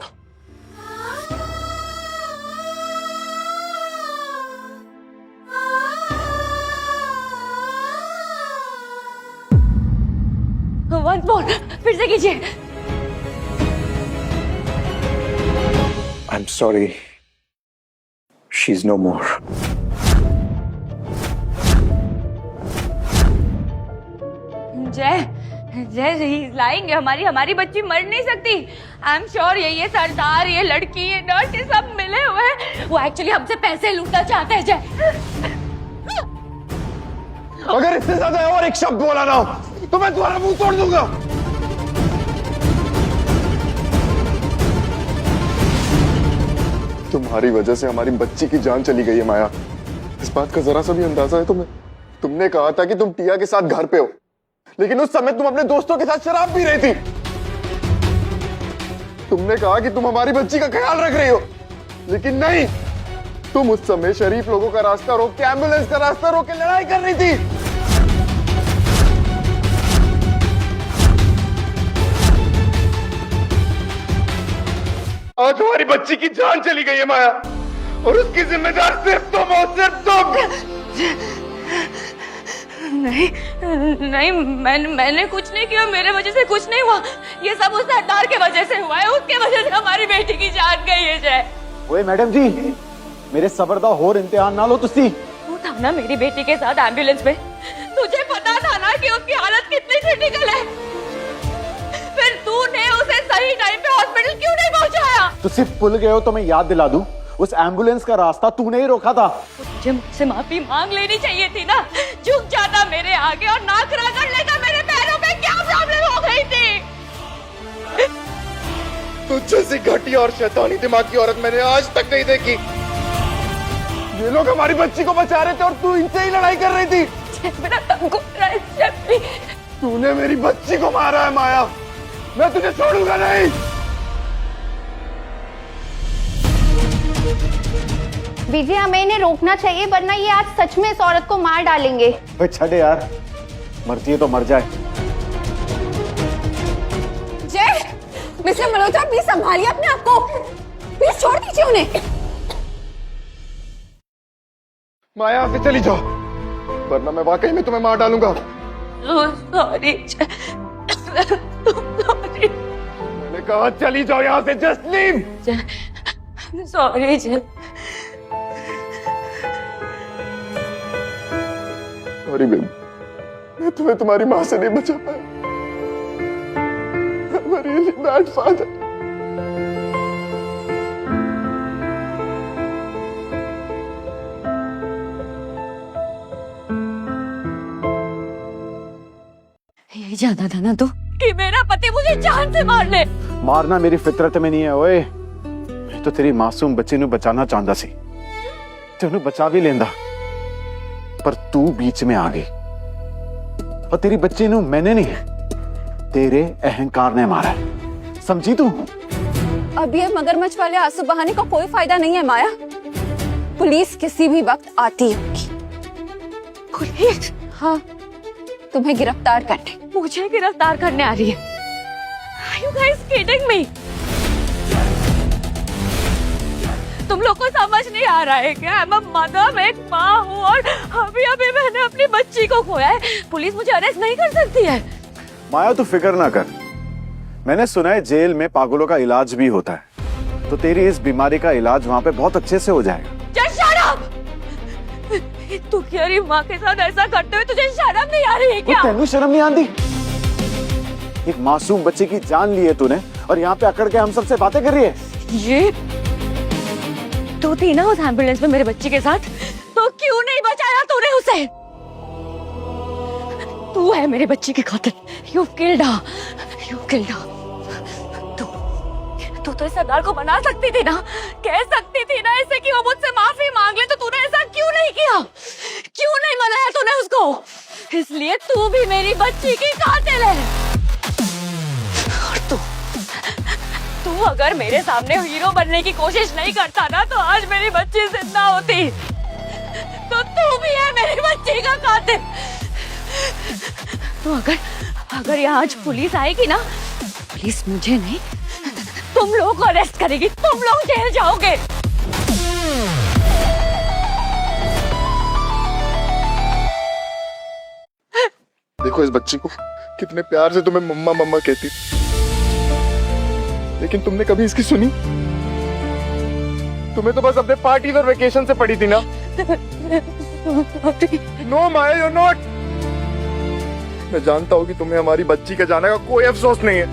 One more, फिर से कीजिए। I am sorry, she is no more. जय जय लाएंगे, हमारी बच्ची मर नहीं सकती। आई एम श्योर ये सरदार, ये लड़की, ये नर्स, ये सब मिले हुए हैं। वो एक्चुअली हमसे पैसे लूटना चाहते हैं। जय, अगर इससे ज्यादा और एक शब्द बोला ना तो मैं तुम्हारा मुंह तोड़ दूंगा। तुम्हारी वजह से हमारी बच्ची की जान चली गई है माया। इस बात का जरा सा भी अंदाजा है तुम्हें? तुमने कहा था कि तुम टिया के साथ घर पे हो, लेकिन उस समय तुम अपने दोस्तों के साथ शराब पी रही थी। तुमने कहा कि तुम हमारी बच्ची का ख्याल रख रही हो, लेकिन नहीं, तुम उस समय शरीफ लोगों का रास्ता रोक के, एम्बुलेंस का रास्ता रोक के लड़ाई कर रही थी। आज तुम्हारी बच्ची की जान चली गई है माया, और उसकी जिम्मेदार सिर्फ तुम हो, सिर्फ तुम। नहीं, मैंने कुछ नहीं किया, मेरे वजह से कुछ नहीं हुआ। ये सब उस सरदार के वजह से हुआ है, उसके वजह से हमारी बेटी की जान गई है। जय, ओए मैडम जी, मेरे सबर दा होर इम्तिहान ना लो तुसी। तू था ना मेरी बेटी के साथ एम्बुलेंस में, तुझे पता था ना कि उसकी हालत कितनी क्रिटिकल है, फिर तूने उसे सही टाइम पे हॉस्पिटल क्यों नहीं पहुंचाया? तुसी भूल गए हो तो मैं याद दिला दूं, उस एम्बुलेंस का रास्ता तूने ही रोका था। मुझे मुझसे माफी मांग लेनी चाहिए थी ना, झुक जाता मेरे आगे और नाक रगड़ लेता मेरे पैरों पे। क्या प्रॉब्लम हो गई थी? तुझ जैसी घटिया और शैतानी दिमाग की औरत मैंने आज तक नहीं देखी। ये लोग हमारी बच्ची को बचा रहे थे और तू इनसे ही लड़ाई कर रही थी। मेरा तंग हो रहा है। तूने मेरी बच्ची को मारा है माया, मैं तुझे छोड़ूंगा नहीं। विजय, हमें इन्हें रोकना चाहिए, वरना ये आज सच में इस औरत को मार डालेंगे। भाई छड़े यार, मरती है तो मर जाए। जय, मिस्टर मल्होत्रा प्लीज संभालिए अपने आप को, प्लीज छोड़ दीजिए उन्हें। माया यहाँ से चली जाओ, वरना मैं वाकई में तुम्हें मार डालूंगा। सॉरी, मैंने कहा चली जाओ यहाँ से, जस्ट लीव। सॉरी जय। सॉरी बेबी, मैं तुम्हें तुम्हारी माँ से नहीं बचा पाया। I'm a really bad father. यही चाहता था ना तू कि मेरा पति मुझे जान से मार ले। मारना मेरी फितरत में नहीं है ओए। मैं तो तेरी मासूम बच्ची नू बचाना चाहता सी, तेनू बचा भी लेंदा, पर तू बीच में आ गई और तेरी बच्ची नू मैंने नहीं, तेरे अहंकार ने मारा है, समझी तू? अब ये मगरमच्छ वाले आंसू बहाने का कोई फायदा नहीं है माया। पुलिस किसी भी वक्त आती होगी। पुलिस? हाँ, तुम्हें गिरफ्तार करने। मुझे गिरफ्तार करने आ रही है? Are you guys kidding me? तुम लोग को समझ नहीं आ रहा है क्या? मैं मदर, मैं एक माँ हूँ और अभी मैंने अपनी बच्ची को खोया है। पुलिस मुझे अरेस्ट नहीं कर सकती है। माया तू फिक्र ना कर, मैंने सुना है जेल में पागलों का इलाज भी होता है, तो तेरी इस बीमारी का इलाज वहाँ पे बहुत अच्छे से हो जाएगा। Just shut up! तू तेरी माँ के साथ ऐसा करते हुए तुझे शर्म नहीं आ रही है क्या? तेनू शर्म नहीं आती? एक मासूम बच्चे की जान ली है तूने और यहाँ पे अकड़ के हम सबसे बातें कर रही है। ये तू थी ना उस एम्बुलेंस में मेरे बच्चे के साथ, तो क्यों नहीं बचाया तूने उसे? तू है मेरे बच्चे की कातिल। You've killed her. You've killed her. तू तो इस सरदार को मना सकती थी ना, कह सकती थी ना इसे कि वो मुझसे माफी मांग ले, तो तूने ऐसा क्यों नहीं किया? क्यों नहीं मनाया तूने उसको? इसलिए तू भी मेरी बच्ची की कातिल है। और तू तू अगर मेरे सामने हीरो बनने की कोशिश नहीं करता ना तो आज मेरी बच्ची जिंदा होती। तो तू भी है मेरी बच्ची का कातिल। तो अगर यहाँ आज पुलिस आएगी ना, पुलिस मुझे नहीं तुम लोगों को अरेस्ट करेगी, तुम लोग जेल जाओगे। देखो इस बच्ची को, कितने प्यार से तुम्हें मम्मा मम्मा कहती, लेकिन तुमने कभी इसकी सुनी? तुम्हें तो बस अपने पार्टी और वेकेशन से पड़ी थी ना। No Maya, you not. मैं जानता हूँ कि तुम्हें हमारी बच्ची के जाने का कोई अफसोस नहीं है,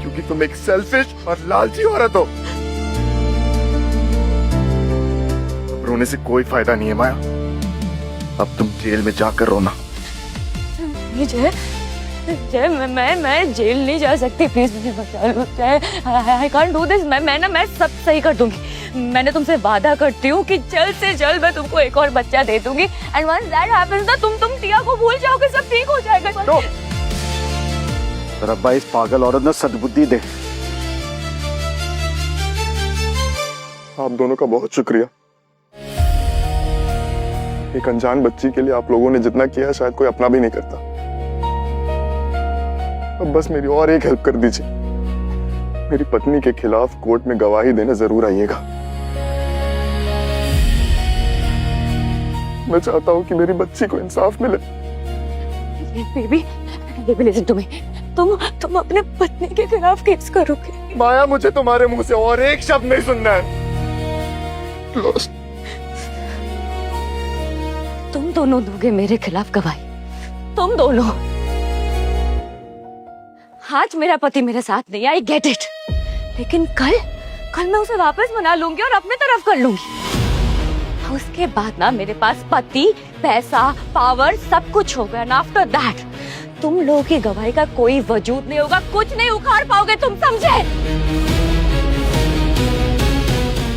क्योंकि तुम एक सेल्फिश और लालची औरत हो। अब रोने से कोई फायदा नहीं है माया, अब तुम जेल में जाकर रोना। जय जय मैं जेल नहीं जा सकती, प्लीज मुझे बचा लो जय। I can't do this. मैं सब सही कर दूंगी। मैंने तुमसे वादा करती हूँ कि जल्द से जल्द मैं तुमको एक और बच्चा दे दूंगी। एंड वंस दैट हैपेंस ना तुम टिया को भूल जाओगे, सब ठीक हो जाएगा। तो रब्बा इस पागल औरत ने सद्बुद्धि दे। आप दोनों का बहुत शुक्रिया। एक अनजान बच्ची के लिए आप लोगों ने जितना किया शायद कोई अपना भी नहीं करता। अब बस मेरी और एक हेल्प कर दीजिए, मेरी पत्नी के खिलाफ कोर्ट में गवाही देने जरूर आइएगा। मैं चाहता हूँ कि मेरी बच्ची को इंसाफ मिले। बेबी लिसन टू मी, तुम अपने पत्नी के खिलाफ केस करोगे? माया, मुझे तुम्हारे मुंह से और एक शब्द नहीं सुनना है। Close. तुम दोनों दोगे मेरे खिलाफ गवाही, तुम दोनों। आज मेरा पति मेरे साथ नहीं, आई गेट इट, लेकिन कल मैं उसे वापस मना लूंगी और अपने तरफ कर लूंगी। उसके बाद ना मेरे पास पति, पैसा, पावर सब कुछ होगा। एंड आफ्टर दैट तुम लोगों की गवाही का कोई वजूद नहीं होगा, कुछ नहीं उखाड़ पाओगे, तुम समझे?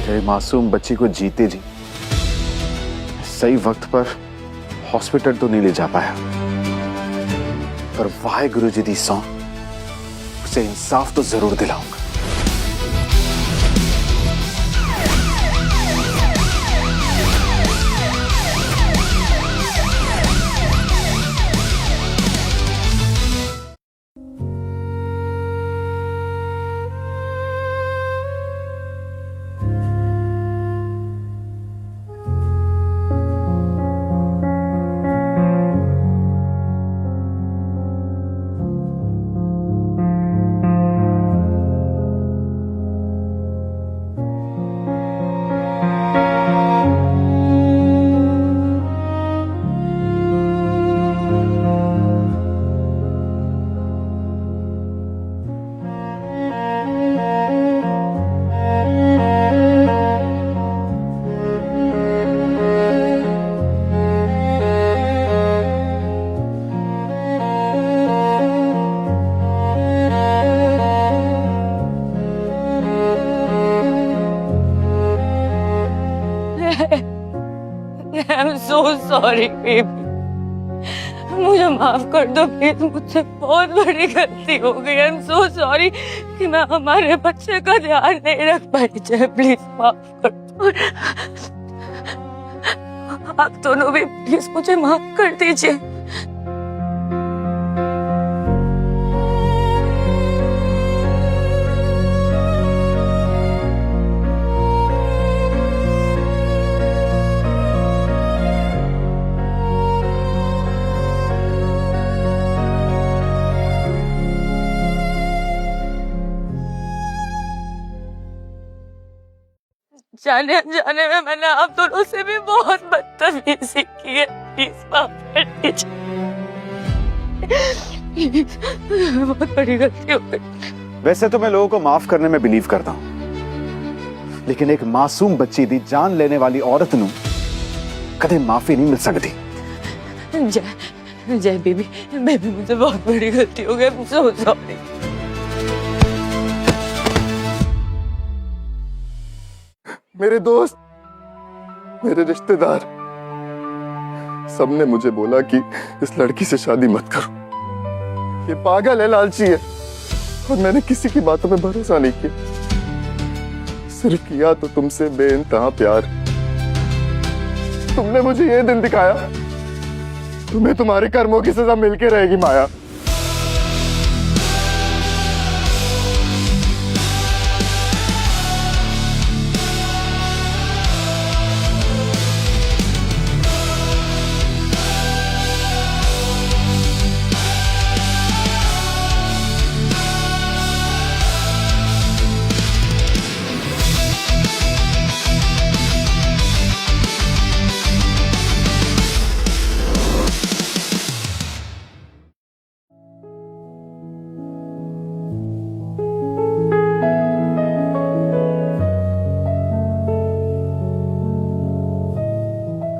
तेरे मासूम बच्ची को जीते जी सही वक्त पर हॉस्पिटल तो नहीं ले जा पाया, पर वाहे गुरु जी दी सौं उसे इंसाफ तो जरूर दिलाऊंगा। I'm so sorry baby, मुझे माफ कर दो प्लीज, मुझसे बहुत बड़ी गलती हो गई। I'm so sorry कि मैं हमारे बच्चे का ध्यान नहीं रख पाई। जय प्लीज माफ कर दो, आप दोनों भी प्लीज मुझे माफ कर दीजिए। जाने अनजाने में मैंने आप दोनों से भी बहुत बदतमीजी की है, प्लीज माफ कर दीजिए, बहुत बड़ी गलती हो गई। वैसे तो मैं लोगों को माफ करने में बिलीव करता हूं, लेकिन एक मासूम बच्ची दी जान लेने वाली औरत नू कदे माफी नहीं मिल सकती। जय बेबी मुझे बहुत बड़ी गलती हो गई, I'm so sorry। मेरे दोस्त, मेरे रिश्तेदार सबने मुझे बोला कि इस लड़की से शादी मत करो, ये पागल है, लालची है, और मैंने किसी की बातों में भरोसा नहीं किया। सिर्फ किया तो तुमसे बेइंतहा प्यार। तुमने मुझे ये दिन दिखाया, तुम्हें तुम्हारे कर्मों की सजा मिलके रहेगी माया।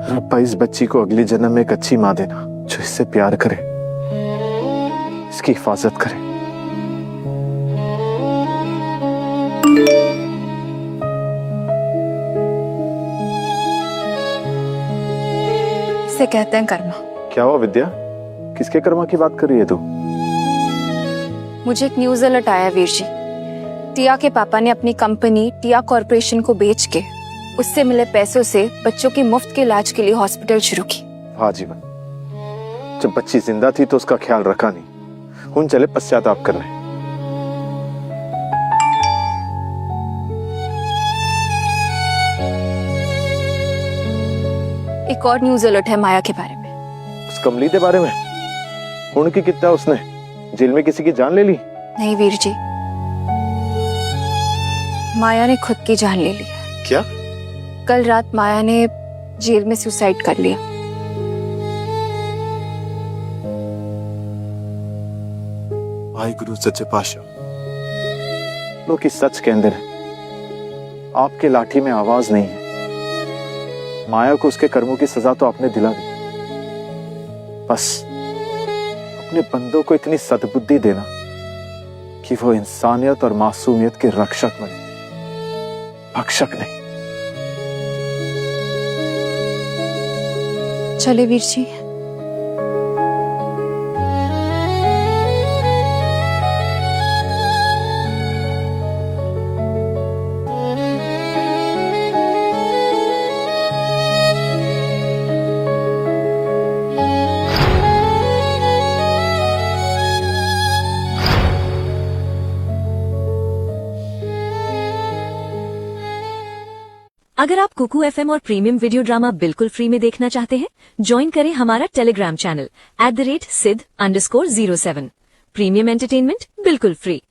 रब्बा इस बच्ची को अगले जन्म में एक अच्छी माँ देना जो इससे प्यार करे, इसकी हिफाजत करे। इसे कहते हैं कर्मा। क्या हुआ विद्या, किसके कर्मा की बात कर रही है तू? मुझे एक न्यूज अलर्ट आया वीर जी। टिया के पापा ने अपनी कंपनी टिया कॉर्पोरेशन को बेच के उससे मिले पैसों से बच्चों की मुफ्त के इलाज के लिए हॉस्पिटल शुरू की। हाँ जीवन, जब बच्ची जिंदा थी तो उसका ख्याल रखा नहीं। हुन चले पश्चाताप करने। एक और न्यूज अलर्ट है माया के बारे में। उस कमली के बारे में? हुन की कितना उसने जेल में किसी की जान ले ली? नहीं वीर जी, माया ने खुद की जान ले ली। क्या? कल रात माया ने जेल में सुसाइड कर लिया। वाहिगुरु सच्चे पातशाह, लोग इस सच के अंदर है। आपके लाठी में आवाज नहीं है। माया को उसके कर्मों की सजा तो आपने दिला दी, बस अपने बंदों को इतनी सद्बुद्धि देना कि वो इंसानियत और मासूमियत के रक्षक बने, भक्षक नहीं। चले वीर जी। अगर आप कुकू FM और प्रीमियम वीडियो ड्रामा बिल्कुल फ्री में देखना चाहते हैं, ज्वाइन करें हमारा Telegram channel @sid_07। Premium entertainment बिल्कुल फ्री।